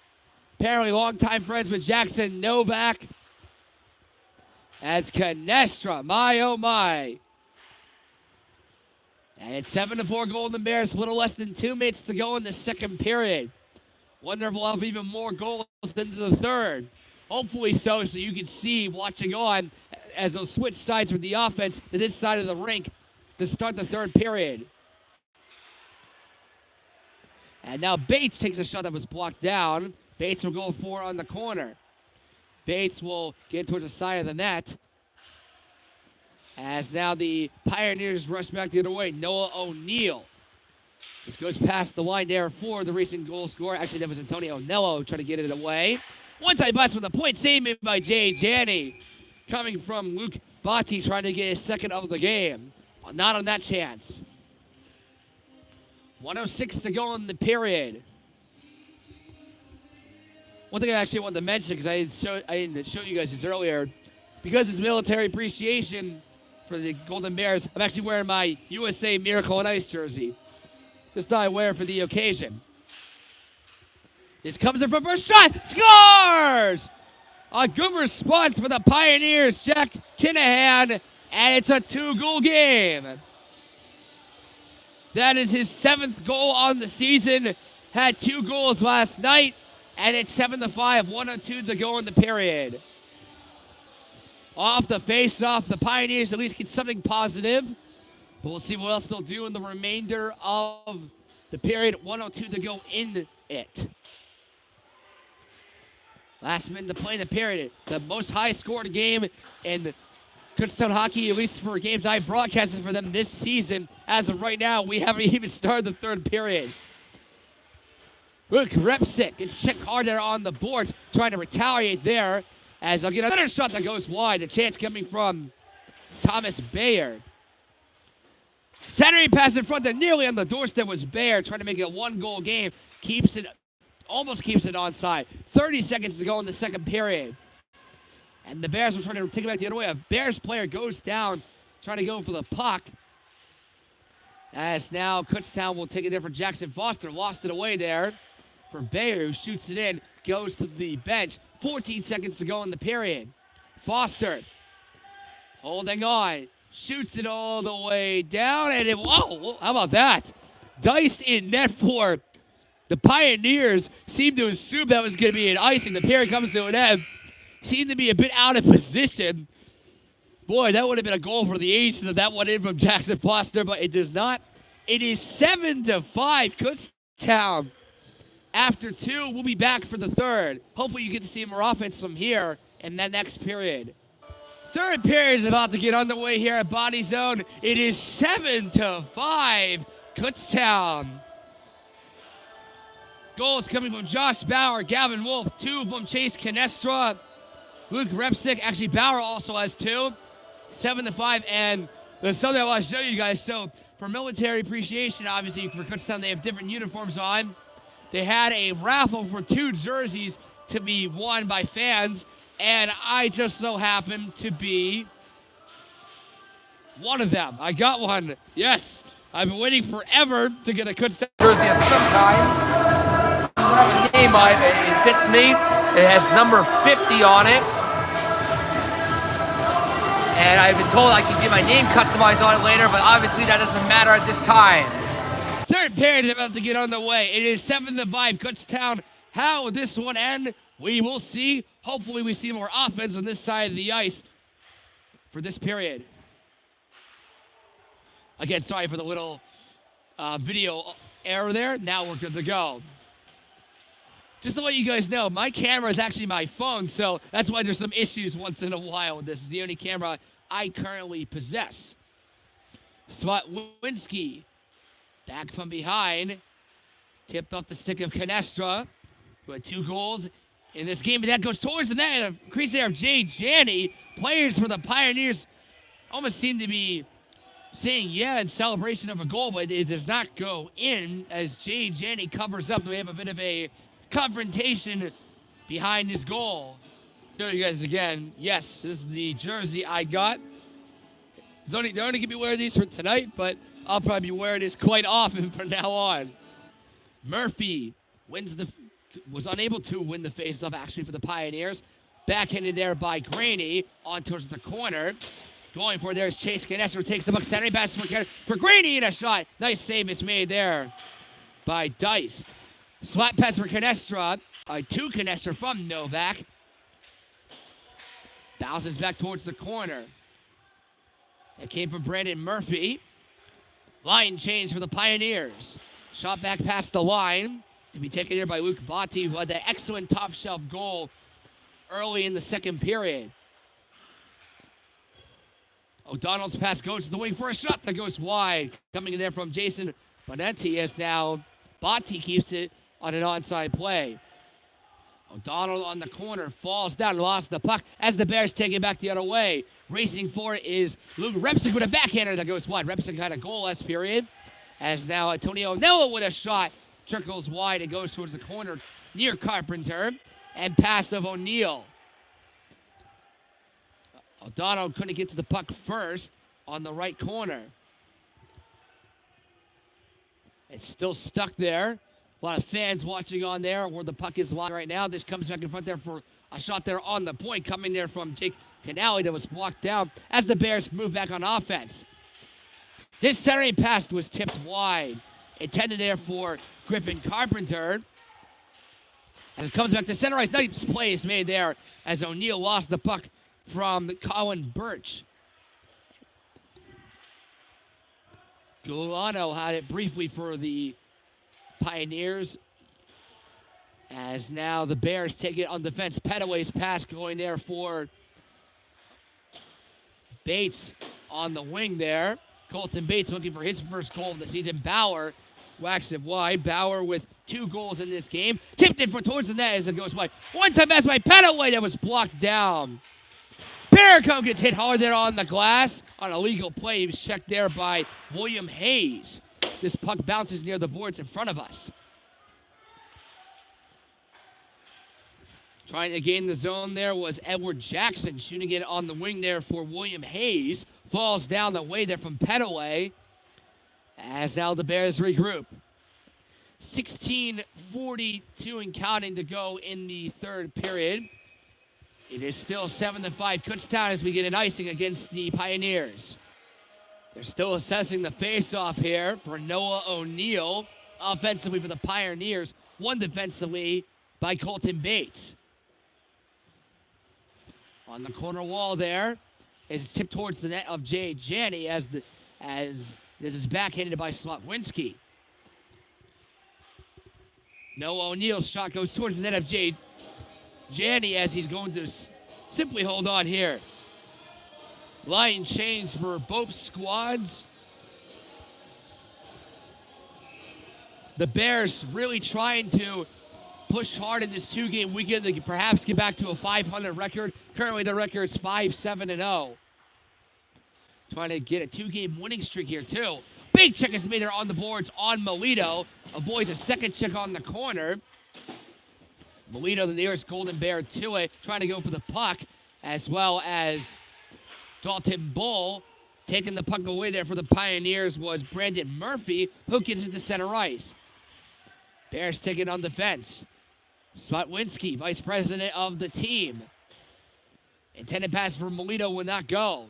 Apparently longtime friends with Jackson Novak. As Canestra, my oh my. And it's 7-4 Golden Bears, a little less than 2 minutes to go in the second period. Wonder if we'll have even more goals into the third. Hopefully so you can see watching on as they'll switch sides with the offense to this side of the rink to start the third period. And now Bates takes a shot that was blocked down. Bates will go for on the corner. Bates will get towards the side of the net. As now the Pioneers rush back the other way. Noah O'Neill. This goes past the line there for the recent goal scorer. Actually, that was Antonio Nello trying to get it away. One-time blast with a point saved made by Jay Janney. Coming from Luke Botti trying to get his second of the game. Not on that chance. 1:06 to go in the period. One thing I actually wanted to mention, because I didn't show you guys this earlier, because it's military appreciation for the Golden Bears, I'm actually wearing my USA Miracle on Ice jersey. Just thought I'd wear it for the occasion. This comes in for first shot. Scores! A good response for the Pioneers, Jack Kinahan, and it's a 2-goal game. That is his 7th goal on the season. Had 2 goals last night, and it's 7-5, 1:02 to go in the period. Off the face-off, the Pioneers at least get something positive. But we'll see what else they'll do in the remainder of the period. 1:02 to go in it. Last minute to play in the period. The most high-scored game in Kutztown hockey, at least for games I broadcasted for them this season. As of right now, we haven't even started the third period. Look, Repsick gets checked hard there on the boards, trying to retaliate there. As I'll get another shot that goes wide. The chance coming from Thomas Bayer. Centering pass in front there, nearly on the doorstep was Bayer, trying to make it a one-goal game. Almost keeps it onside. 30 seconds to go in the second period. And the Bears are trying to take it back the other way. A Bears player goes down, trying to go for the puck. As now Kutztown will take it there for Jackson Foster. Lost it away there for Bayer, who shoots it in, goes to the bench. 14 seconds to go in the period. Foster holding on, shoots it all the way down, and whoa, how about that? Diced in net for the Pioneers. Seemed to assume that was going to be an icing. The period comes to an end. Seemed to be a bit out of position. Boy, that would have been a goal for the ages if that went in from Jackson Foster, but it does not. It is 7-5, Kutztown. After 2, we'll be back for the third. Hopefully you get to see more offense from here in that next period. Third period is about to get underway here at Body Zone. It is 7-5, Kutztown. Goals coming from Josh Bauer, Gavin Wolf, 2 from Chase Canestra. Luke Repsick, actually Bauer also has 2. 7-5, and there's something I want to show you guys. So for military appreciation, obviously for Kutztown, they have different uniforms on. They had a raffle for 2 jerseys to be won by fans, and I just so happened to be one of them. I got one. Yes, I've been waiting forever to get a Kutztown Jersey of some kind. I don't have a name on it. It fits me. It has number 50 on it. And I've been told I can get my name customized on it later, but obviously that doesn't matter at this time. Third period is about to get underway. It is 7-5, Kutztown. How will this one end? We will see. Hopefully we see more offense on this side of the ice for this period. Again, sorry for the little video error there. Now we're good to go. Just to let you guys know, my camera is actually my phone, so that's why there's some issues once in a while. This is the only camera I currently possess. Swatwinski, back from behind, tipped off the stick of Canestra, who had 2 goals in this game, but that goes towards the net. A crease there of Jay Janney. Players for the Pioneers almost seem to be saying yeah in celebration of a goal, but it does not go in as Jay Janney covers up. We have a bit of a confrontation behind his goal. Show you guys again. Yes, this is the jersey I got. They're only going to be wearing these for tonight, but I'll probably be wearing this quite often from now on. Murphy was unable to win the faceoff actually for the Pioneers. Backhanded there by Graney on towards the corner. Going for it there is Chase Canestra, takes the puck, centering pass for Graney, and a shot. Nice save is made there by Diced. Swat pass for Canestra, to Canestra from Novak. Bounces back towards the corner. It came from Brandon Murphy. Line change for the Pioneers. Shot back past the line to be taken here by Luke Botti, who had that excellent top shelf goal early in the second period. O'Donnell's pass goes to the wing for a shot that goes wide. Coming in there from Jason Bonetti as now Botti keeps it on an onside play. O'Donnell on the corner, falls down, lost the puck as the Bears take it back the other way. Racing for it is Luke Repsick with a backhander that goes wide. Repsick had a goal last period. As now Antonio Nello with a shot. Trickles wide and goes towards the corner near Carpenter. And pass of O'Neill. O'Donnell couldn't get to the puck first on the right corner. It's still stuck there. A lot of fans watching on there where the puck is lying right now. This comes back in front there for a shot there on the point coming there from Jake Canale that was blocked down as the Bears move back on offense. This centering pass was tipped wide. Intended there for Griffin Carpenter. As it comes back to center ice, nice play is made there as O'Neill lost the puck from Colin Birch. Gulano had it briefly for the Pioneers. As now the Bears take it on defense. Petaway's pass going there for Bates on the wing there. Colton Bates looking for his first goal of the season. Bauer whacks it wide. Bauer with 2 goals in this game. Tipped it for towards the net as it goes wide. One-time pass by Petaway that was blocked down. Paracone gets hit hard there on the glass on a legal play. He was checked there by William Hayes. This puck bounces near the boards in front of us. Trying to gain the zone there was Edward Jackson, shooting it on the wing there for William Hayes. Falls down the way there from Petaway. As now the Bears regroup. 16:42 and counting to go in the third period. It is still 7-5 Kutztown as we get an icing against the Pioneers. They're still assessing the face-off here for Noah O'Neill. Offensively for the Pioneers. One defensively by Colton Bates. On the corner wall there. It's tipped towards the net of Jay Janney as this is backhanded by Slotwinski. Noah O'Neill's shot goes towards the net of Jay Janney as he's going to simply hold on here. Line change for both squads. The Bears really trying to push hard in this 2-game weekend to perhaps get back to a 500 record. Currently the record is 5-7-0. Trying to get a 2-game winning streak here too. Big check is made there on the boards on Melito. Avoids a second check on the corner. Melito, the nearest Golden Bear to it, trying to go for the puck, as well as Dalton Bull. Taking the puck away there for the Pioneers was Brandon Murphy, who gets it to center ice. Bears taking on defense. Slotwinski, vice president of the team. Intended pass for Melito will not go.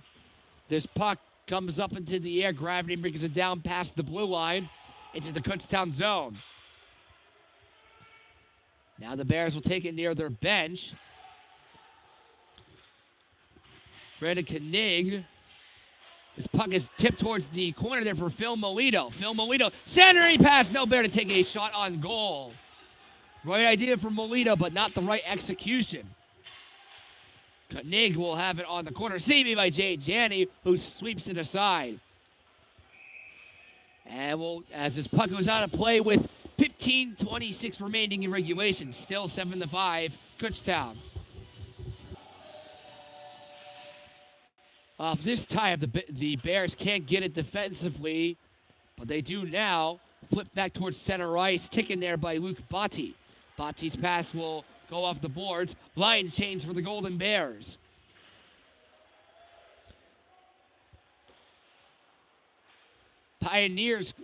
This puck comes up into the air. Gravity brings it down past the blue line into the Kutztown zone. Now the Bears will take it near their bench. Brandon Koenig. This puck is tipped towards the corner there for Phil Melito. Phil Melito, centering pass. No Bear to take a shot on goal. Right idea for Melito, but not the right execution. Koenig will have it on the corner. Saved by Jay Janney, who sweeps it aside. And as this puck goes out of play with 15:26 remaining in regulation. Still 7-5, Kutztown. This time, the Bears can't get it defensively, but they do now. Flip back towards center ice, taken there by Luke Botti. Botti's pass will go off the boards. Line change for the Golden Bears. Pioneers,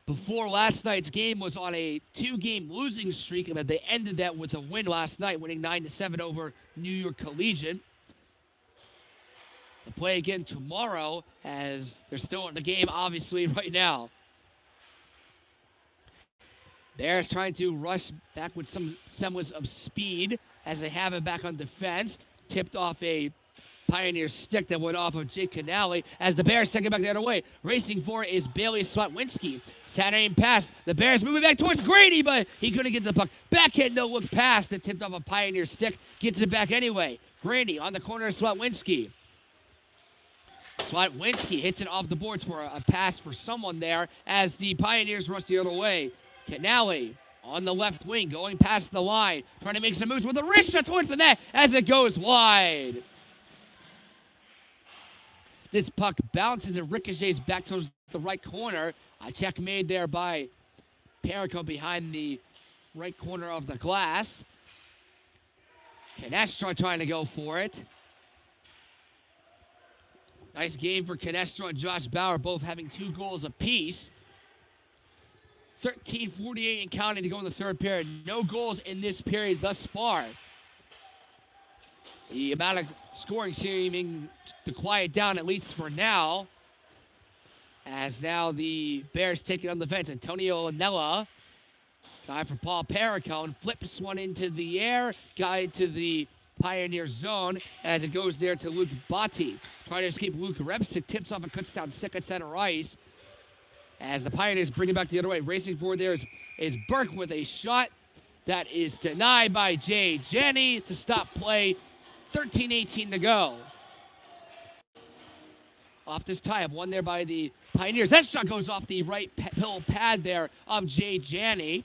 before last night's game, was on a 2-game losing streak, but they ended that with a win last night, winning 9-7 over New York Collegiate. They'll play again tomorrow, as they're still in the game, obviously, right now. Bears trying to rush back with some semblance of speed as they have it back on defense. Tipped off a Pioneer stick that went off of Jake Canale as the Bears take it back the other way. Racing for it is Bailey Slotwinski. Saturday pass. The Bears moving back towards Grady, but he couldn't get the puck. Backhand no-look pass that tipped off a Pioneer stick. Gets it back anyway. Grady on the corner of Slotwinski. Slotwinski hits it off the boards for a pass for someone there as the Pioneers rush the other way. Canale on the left wing, going past the line, trying to make some moves with a wrist shot towards the net as it goes wide. This puck bounces and ricochets back towards the right corner. A check made there by Perico behind the right corner of the glass. Canestra trying to go for it. Nice game for Canestra and Josh Bauer, both having 2 goals apiece. 13:48 and counting to go in the third period. No goals in this period thus far. The amount of scoring seeming to quiet down, at least for now. As now the Bears take it on the fence. Antonio Anella, guy for Paul Perricone, flips one into the air. Guy to the Pioneer zone as it goes there to Luke Botti. Trying to escape Luke Repsick. Tips off a Kutztown stick at center ice. As the Pioneers bring it back the other way. Racing forward there is Burke with a shot. That is denied by Jay Jenny to stop play. 13-18 to go. Off this tie-up, one there by the Pioneers. That shot goes off the right pill pad there of Jay Janney.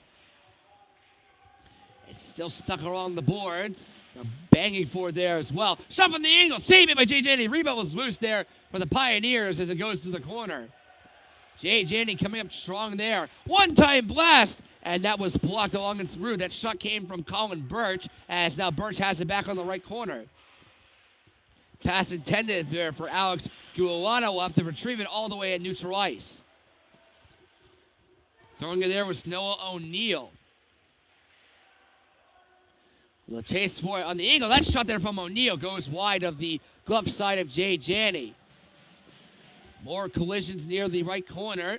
It's still stuck along the boards. They're banging for it there as well. Shot from the angle, saved it by Jay Janney. Rebound was loose there for the Pioneers as it goes to the corner. Jay Janney coming up strong there. One-time blast, and that was blocked along its route. That shot came from Colin Birch, as now Birch has it back on the right corner. Pass intended there for Alex Guilano. Will have to retrieve it all the way at neutral ice. Throwing it there was Noah O'Neill. The chase for it on the angle. That shot there from O'Neill goes wide of the glove side of Jay Janney. More collisions near the right corner.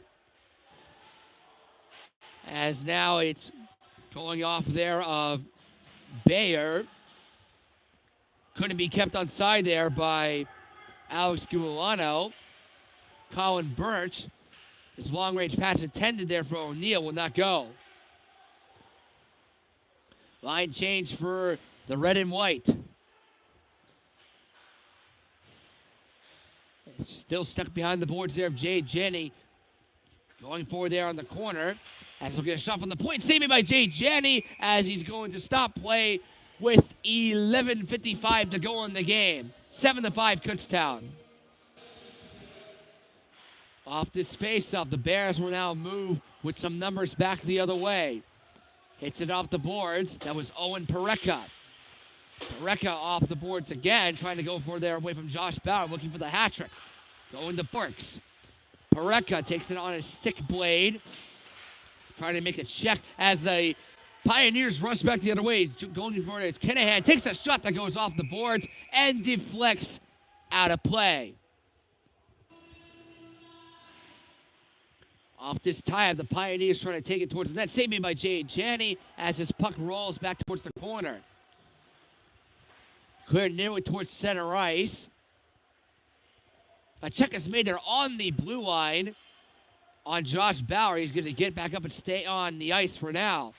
As now it's going off there of Bayer. Couldn't be kept on side there by Alex Guilano. Colin Birch. His long-range pass intended there for O'Neill will not go. Line change for the red and white. Still stuck behind the boards there of Jay Janney. Going forward there on the corner. As he'll get a shot from the point. Saved by Jay Janney as he's going to stop play with 11:55 to go in the game. 7-5 Kutztown. Off this face-off, the Bears will now move with some numbers back the other way. Hits it off the boards. That was Owen Parecka. Parecka off the boards again, trying to go for there away from Josh Bauer, looking for the hat trick. Going to Burks. Parecka takes it on his stick blade. Trying to make a check as the Pioneers rush back the other way. Going for it, it's Kinahan. Takes a shot that goes off the boards and deflects out of play. Off this tie, the Pioneers trying to take it towards the net. Saved by Jay Janney as his puck rolls back towards the corner. Cleared nearly towards center ice. A check is made there on the blue line on Josh Bauer. He's going to get back up and stay on the ice for now.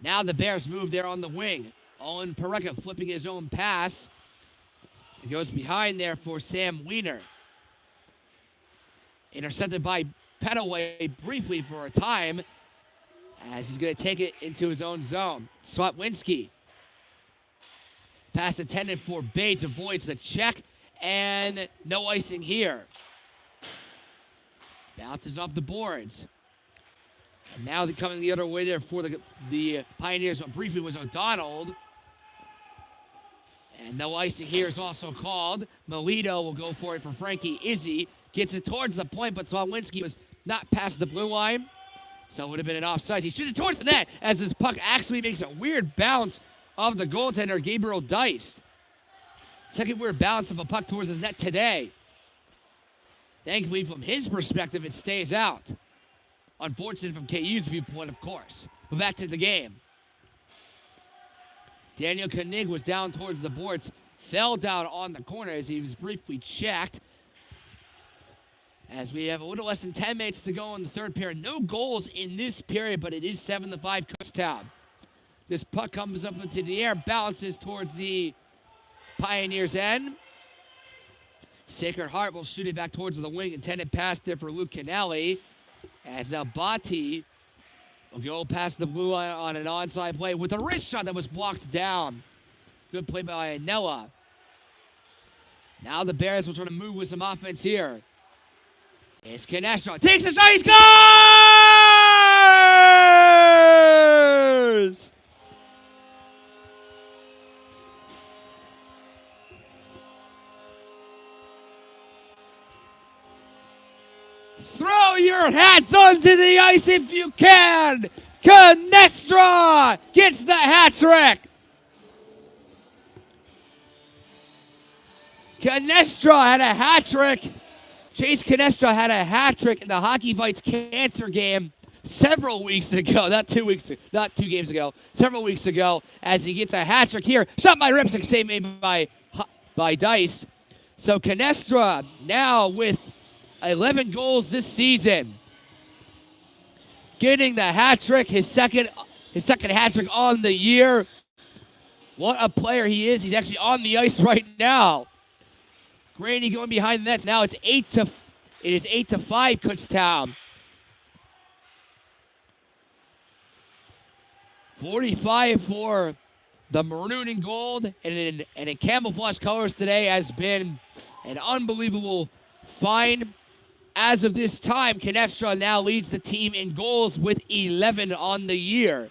Now the Bears move there on the wing. Owen Parecka flipping his own pass. It goes behind there for Sam Wiener. Intercepted by Petaway briefly for a time as he's going to take it into his own zone. Swatwinski. Pass intended for Bates, avoids the check, and no icing here. Bounces off the boards. And now they're coming the other way there for the Pioneers. Briefly was O'Donnell. And no icing here is also called. Melito will go for it for Frankie Izzy. Gets it towards the point, but Swatwinski was not past the blue line. So it would have been an offside. He shoots it towards the net as his puck actually makes a weird bounce of the goaltender, Gabriel Deist. Second weird bounce of a puck towards his net today. Thankfully, from his perspective, it stays out. Unfortunate from KU's viewpoint, of course. But back to the game. Daniel Koenig was down towards the boards, fell down on the corner as he was briefly checked. As we have a little less than 10 minutes to go in the third period. No goals in this period, but it is 7-5 Kutztown. This puck comes up into the air, bounces towards the Pioneers' end. Sacred Heart will shoot it back towards the wing. Intended pass there for Luke Canelli. As now Botti will go past the blue line on an onside play with a wrist shot that was blocked down. Good play by Anella. Now the Bears will try to move with some offense here. It's Canestro. Takes a shot. He scores! Throw your hats onto the ice if you can. Canestra gets the hat trick. Canestra had a hat trick. Chase Canestra had a hat trick in the Hockey Fights Cancer game several weeks ago. Not 2 games ago. Several weeks ago, as he gets a hat trick here. Shot by Ripsick, save made by Deist. So Canestra now with 11 goals this season. getting the hat trick, his second hat trick on the year. What a player he is. He's actually on the ice right now. Graney going behind the nets. Now it is 8-5 Kutztown. 45 for the maroon and gold, and in camouflage colors today has been an unbelievable find. As of this time, Kutztown now leads the team in goals with 11 on the year.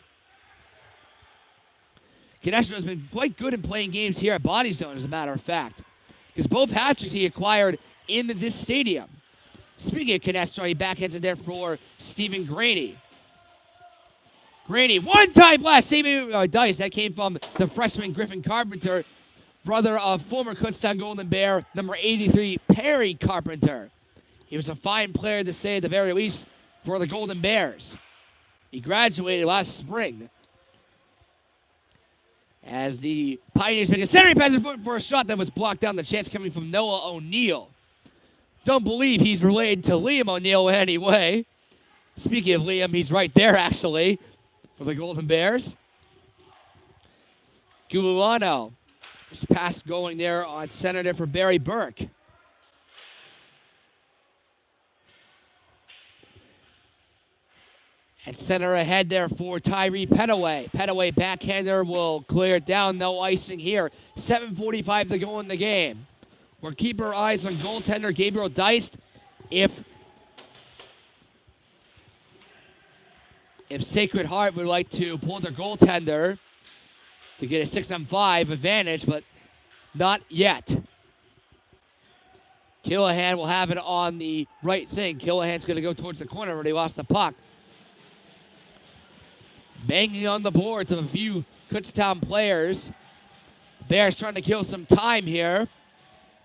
Kutztown has been quite good in playing games here at Body Zone, as a matter of fact, because both hat-tricks he acquired in this stadium. Speaking of Kutztown, he backhands it there for Stephen Graney. Graney, one-time blast, saving dice. That came from the freshman Griffin Carpenter, brother of former Kutztown Golden Bear, number 83, Perry Carpenter. He was a fine player, to say at the very least, for the Golden Bears. He graduated last spring. As the Pioneers make a centering pass for a shot that was blocked down, the chance coming from Noah O'Neill. Don't believe he's related to Liam O'Neill in any way. Speaking of Liam, he's right there, actually, for the Golden Bears. Gulano. This pass going there on center there for Barry Burke. And center ahead there for Tyree Petaway. Petaway backhander will clear it down. No icing here. 7:45 to go in the game. We'll keep our eyes on goaltender Gabriel Deist. If Sacred Heart would like to pull their goaltender to get a 6-on-5 advantage, but not yet. Killahan will have it on the right thing. Killahan's going to go towards the corner where he lost the puck. Banging on the boards of a few Kutztown players. The Bears trying to kill some time here.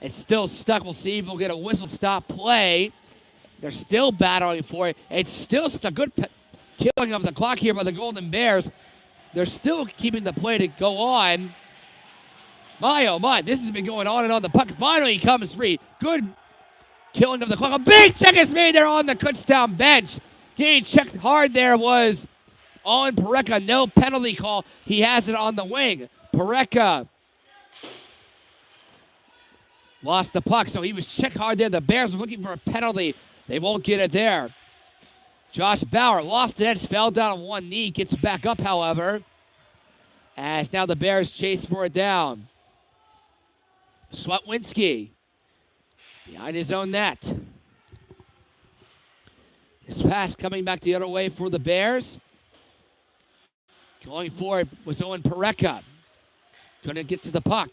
It's still stuck. We'll see if we'll get a whistle stop play. They're still battling for it. It's still stuck. Good killing of the clock here by the Golden Bears. They're still keeping the play to go on. My, oh my, this has been going on and on. The puck finally comes free. Good killing of the clock. A big check is made there on the Kutztown bench. Getting checked hard there was on Pareka. No penalty call. He has it on the wing. Pareka lost the puck, so he was checked hard there. The Bears were looking for a penalty. They won't get it there. Josh Bauer lost it. Fell down on one knee. Gets back up, however, as now the Bears chase for it down. Swatwinski behind his own net. This pass coming back the other way for the Bears. Going for it was Owen Pareka. Couldn't get to the puck.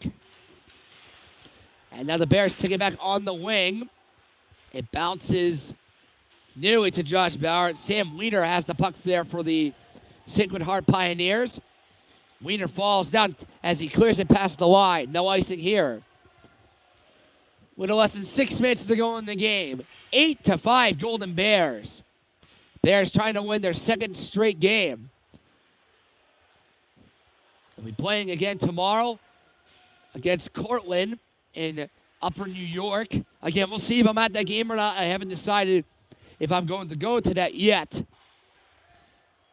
And now the Bears take it back on the wing. It bounces nearly to Josh Bauer. Sam Wiener has the puck there for the Sacred Heart Pioneers. Wiener falls down as he clears it past the line. No icing here. With less than 6 minutes to go in the game. 8-5 Golden Bears. Bears trying to win their second straight game. They'll be playing again tomorrow against Cortland in Upper New York. Again, we'll see if I'm at that game or not. I haven't decided if I'm going to go to that yet.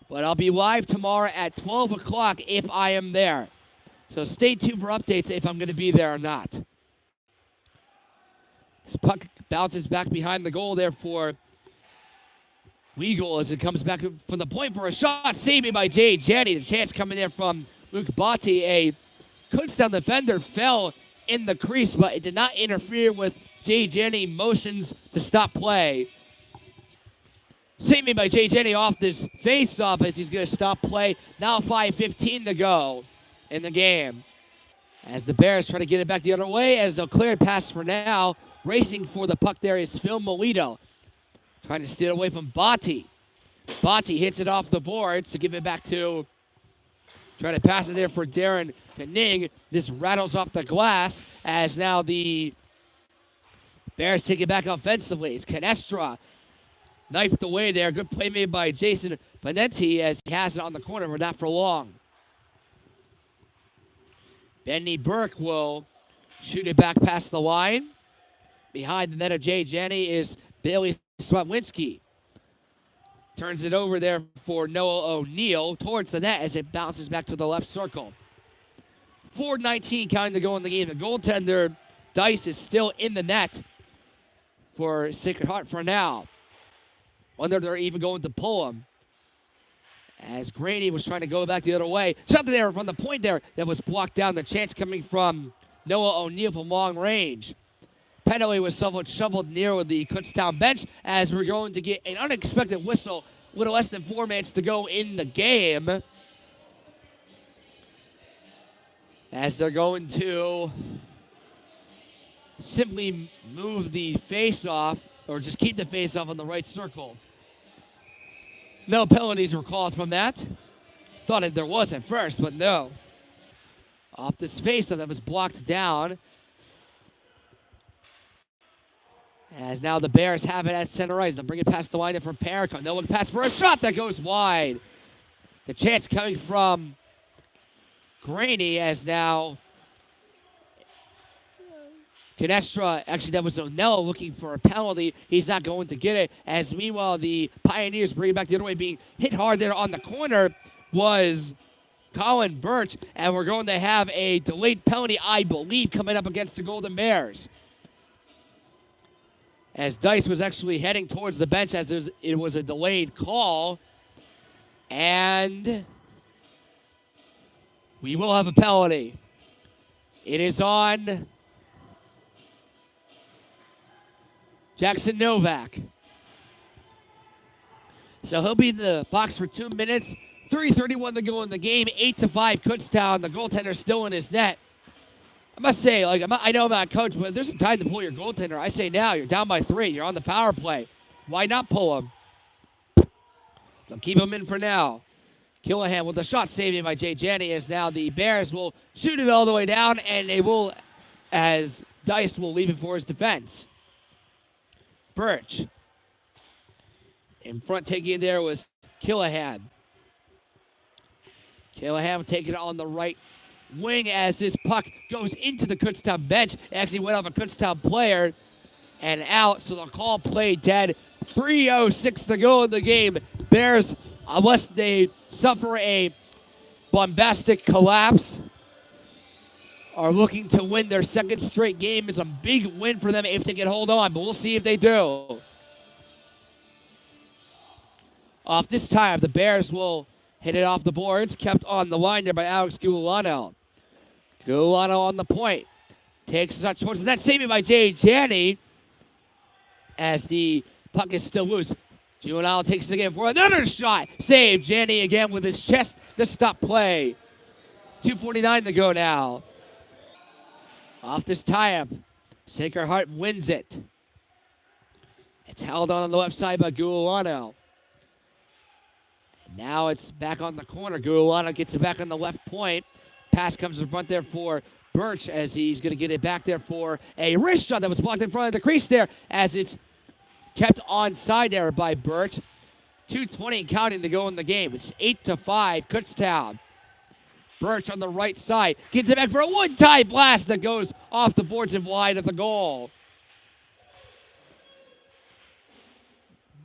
But I'll be live tomorrow at 12 o'clock if I am there. So stay tuned for updates if I'm going to be there or not. This puck bounces back behind the goal there for Weagle as it comes back from the point for a shot. Saved by Jay Janney. The chance coming there from Luke Botti. A Kutztown defender fell in the crease, but it did not interfere with Jay Janney motions to stop play. Saved by Jay Janney off this face-off as he's going to stop play. Now 5:15 to go in the game. As the Bears try to get it back the other way as they'll clear it pass for now. Racing for the puck there is Phil Melito. Trying to steal away from Botti. Botti hits it off the boards to give it back to... Trying to pass it there for Darren Pening. This rattles off the glass as now the Bears take it back offensively. It's Canestra knifed away there. Good play made by Jason Benetti as he has it on the corner, but not for long. Benny Burke will shoot it back past the line. Behind the net of Jay Janney is Bailey Swatwinski. Turns it over there for Noah O'Neal towards the net as it bounces back to the left circle. 4:19 counting to go in the game. The goaltender, Dice, is still in the net for Sacred Heart for now. Wonder if they're even going to pull him. As Grady was trying to go back the other way. Something there from the point there that was blocked down. The chance coming from Noah O'Neal from long range. Penalty was somewhat shoveled near the Kutztown bench as we're going to get an unexpected whistle. A little less than 4 minutes to go in the game. As they're going to simply move the face-off, or just keep the face-off on the right circle. No penalties were called from that. Thought that there was at first, but no. Off this face-off that was blocked down. As now the Bears have it at center ice. They'll bring it past the line from Perico. No look pass for a shot that goes wide. The chance coming from Graney as now Canestra, actually that was O'Neill looking for a penalty. He's not going to get it. As meanwhile the Pioneers bring it back the other way. Being hit hard there on the corner was Colin Birch. And we're going to have a delayed penalty, I believe, coming up against the Golden Bears. As Dice was actually heading towards the bench as it was a delayed call. And we will have a penalty. It is on Jackson Novak. So he'll be in the box for 2 minutes. 3:31 to go in the game. 8-5 Kutztown. The goaltender still in his net. I must say, I know I'm not a coach, but if there's a time to pull your goaltender, I say now. You're down by 3. You're on the power play. Why not pull him? They'll keep him in for now. Killahan with the shot saved by Jay Janney as now the Bears will shoot it all the way down, and they will, as Dice will leave it for his defense. Birch. In front taking it there was Killahan. Killahan taking it on the right wing as this puck goes into the Kutztown bench. It actually went off a Kutztown player and out, so the call play dead. 3:06 to go in the game. Bears, unless they suffer a bombastic collapse, are looking to win their second straight game. It's a big win for them if they can hold on, but we'll see if they do. Off this time, the Bears will hit it off the boards. Kept on the line there by Alex Guilano. Guilano on the point. Takes a shot towards the net. Saving by Jay Janney as the puck is still loose. Guilano takes it again for another shot. Save. Janney again with his chest to stop play. 2:49 to go now. Off this tie-up. Sacred Heart wins it. It's held on the left side by Guilano. Now it's back on the corner. Guilano gets it back on the left point. Pass comes in front there for Birch as he's going to get it back there for a wrist shot that was blocked in front of the crease there as it's kept onside there by Birch. 2:20 and counting to go in the game. It's 8-5 Kutztown. Birch on the right side gets it back for a one-tie blast that goes off the boards and wide of the goal.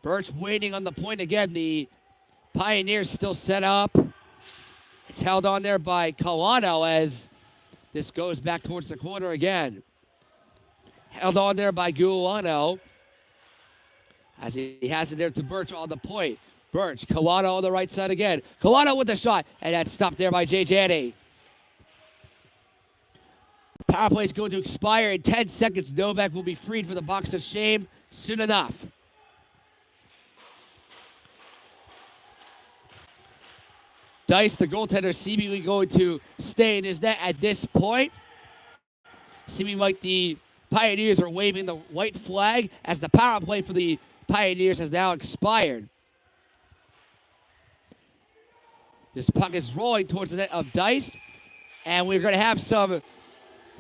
Birch waiting on the point again. The Pioneers still set up. It's held on there by Colano as this goes back towards the corner again. Held on there by Guilano as he has it there to Birch on the point. Birch, Colano on the right side again. Colano with the shot, and that's stopped there by Jay Janney. Power play is going to expire in 10 seconds. Novak will be freed for the box of shame soon enough. Dice, the goaltender, seemingly going to stay in his net at this point. Seeming like the Pioneers are waving the white flag as the power play for the Pioneers has now expired. This puck is rolling towards the net of Dice, and we're going to have some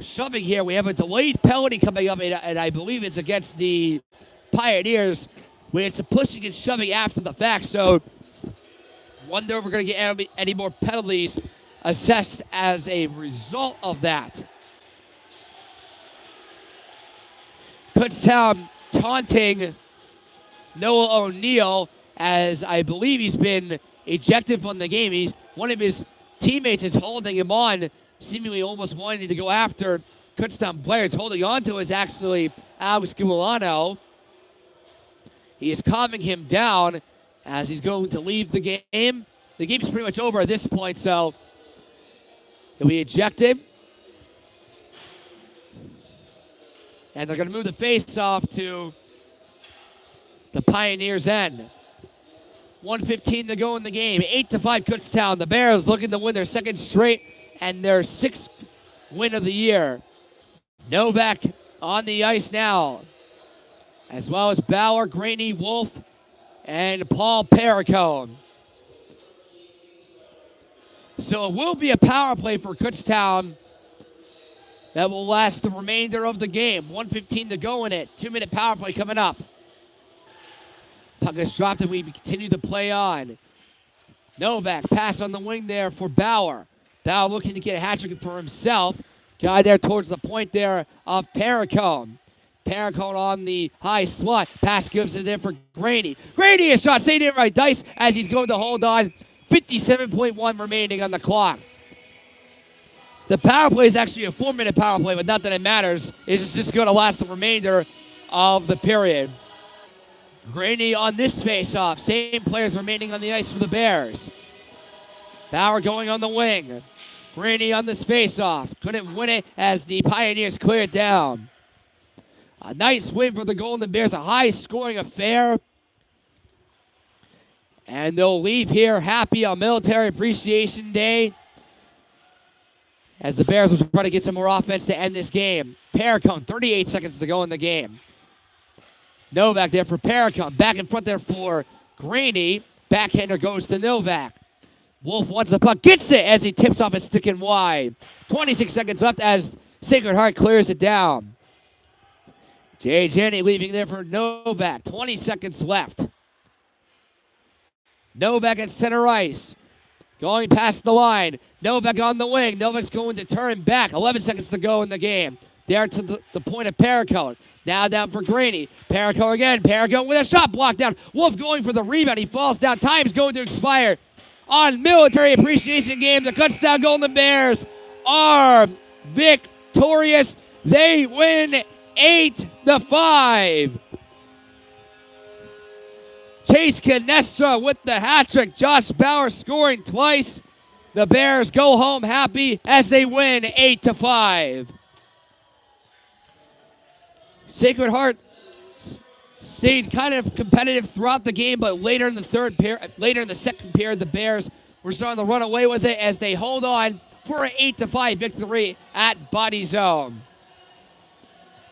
shoving here. We have a delayed penalty coming up, and I believe it's against the Pioneers, where it's a pushing and shoving after the fact, so wonder if we're going to get any more penalties assessed as a result of that. Kutztown taunting Noah O'Neal as I believe he's been ejected from the game. One of his teammates is holding him on, seemingly almost wanting to go after Kutztown players. Holding on to is actually Alex Guilano. He is calming him down as he's going to leave the game. The game's pretty much over at this point, so he'll be ejected. And they're going to move the face-off to the Pioneers' end. 1:15 to go in the game. 8-5 Kutztown. The Bears looking to win their second straight and their sixth win of the year. Novak on the ice now, as well as Bauer, Graney, Wolf, and Paul Perricone. So it will be a power play for Kutztown that will last the remainder of the game. 1:15 to go in it. 2-minute power play coming up. Puck is dropped and we continue to play on. Novak pass on the wing there for Bauer. Bauer looking to get a hat trick for himself. Guy there towards the point there of Perricone. Perricone on the high slot. Pass gives it in for Graney. Graney is shot. Saved it right dice as he's going to hold on. 57.1 remaining on the clock. The power play is actually a 4-minute power play, but not that it matters. It's just going to last the remainder of the period. Graney on this face-off. Same players remaining on the ice for the Bears. Bauer going on the wing. Graney on this face-off. Couldn't win it as the Pioneers clear it down. A nice win for the Golden Bears. A high-scoring affair. And they'll leave here happy on Military Appreciation Day, as the Bears will try to get some more offense to end this game. Perricone, 38 seconds to go in the game. Novak there for Perricone. Back in front there for Graney. Backhander goes to Novak. Wolf wants the puck. Gets it as he tips off his stick and wide. 26 seconds left as Sacred Heart clears it down. Jay Janney leaving there for Novak. 20 seconds left. Novak at center ice. Going past the line. Novak on the wing. Novak's going to turn back. 11 seconds to go in the game. There to the point of Perricone. Now down for Graney. Perricone again. Perricone with a shot blocked down. Wolf going for the rebound. He falls down. Time's going to expire. On Military Appreciation Game, the Kutztown Golden Bears are victorious. They win 8-5. Chase Canestra with the hat trick. Josh Bauer scoring twice. The Bears go home happy as they win 8-5. Sacred Heart stayed kind of competitive throughout the game, but later in the second period, the Bears were starting to run away with it as they hold on for an 8-5 victory at Body Zone.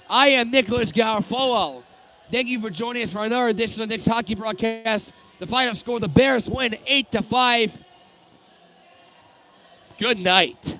I am Nicholas Garofolo. Thank you for joining us for another edition of Nick's Hockey Broadcast. The final score, the Bears win 8-5. Good night.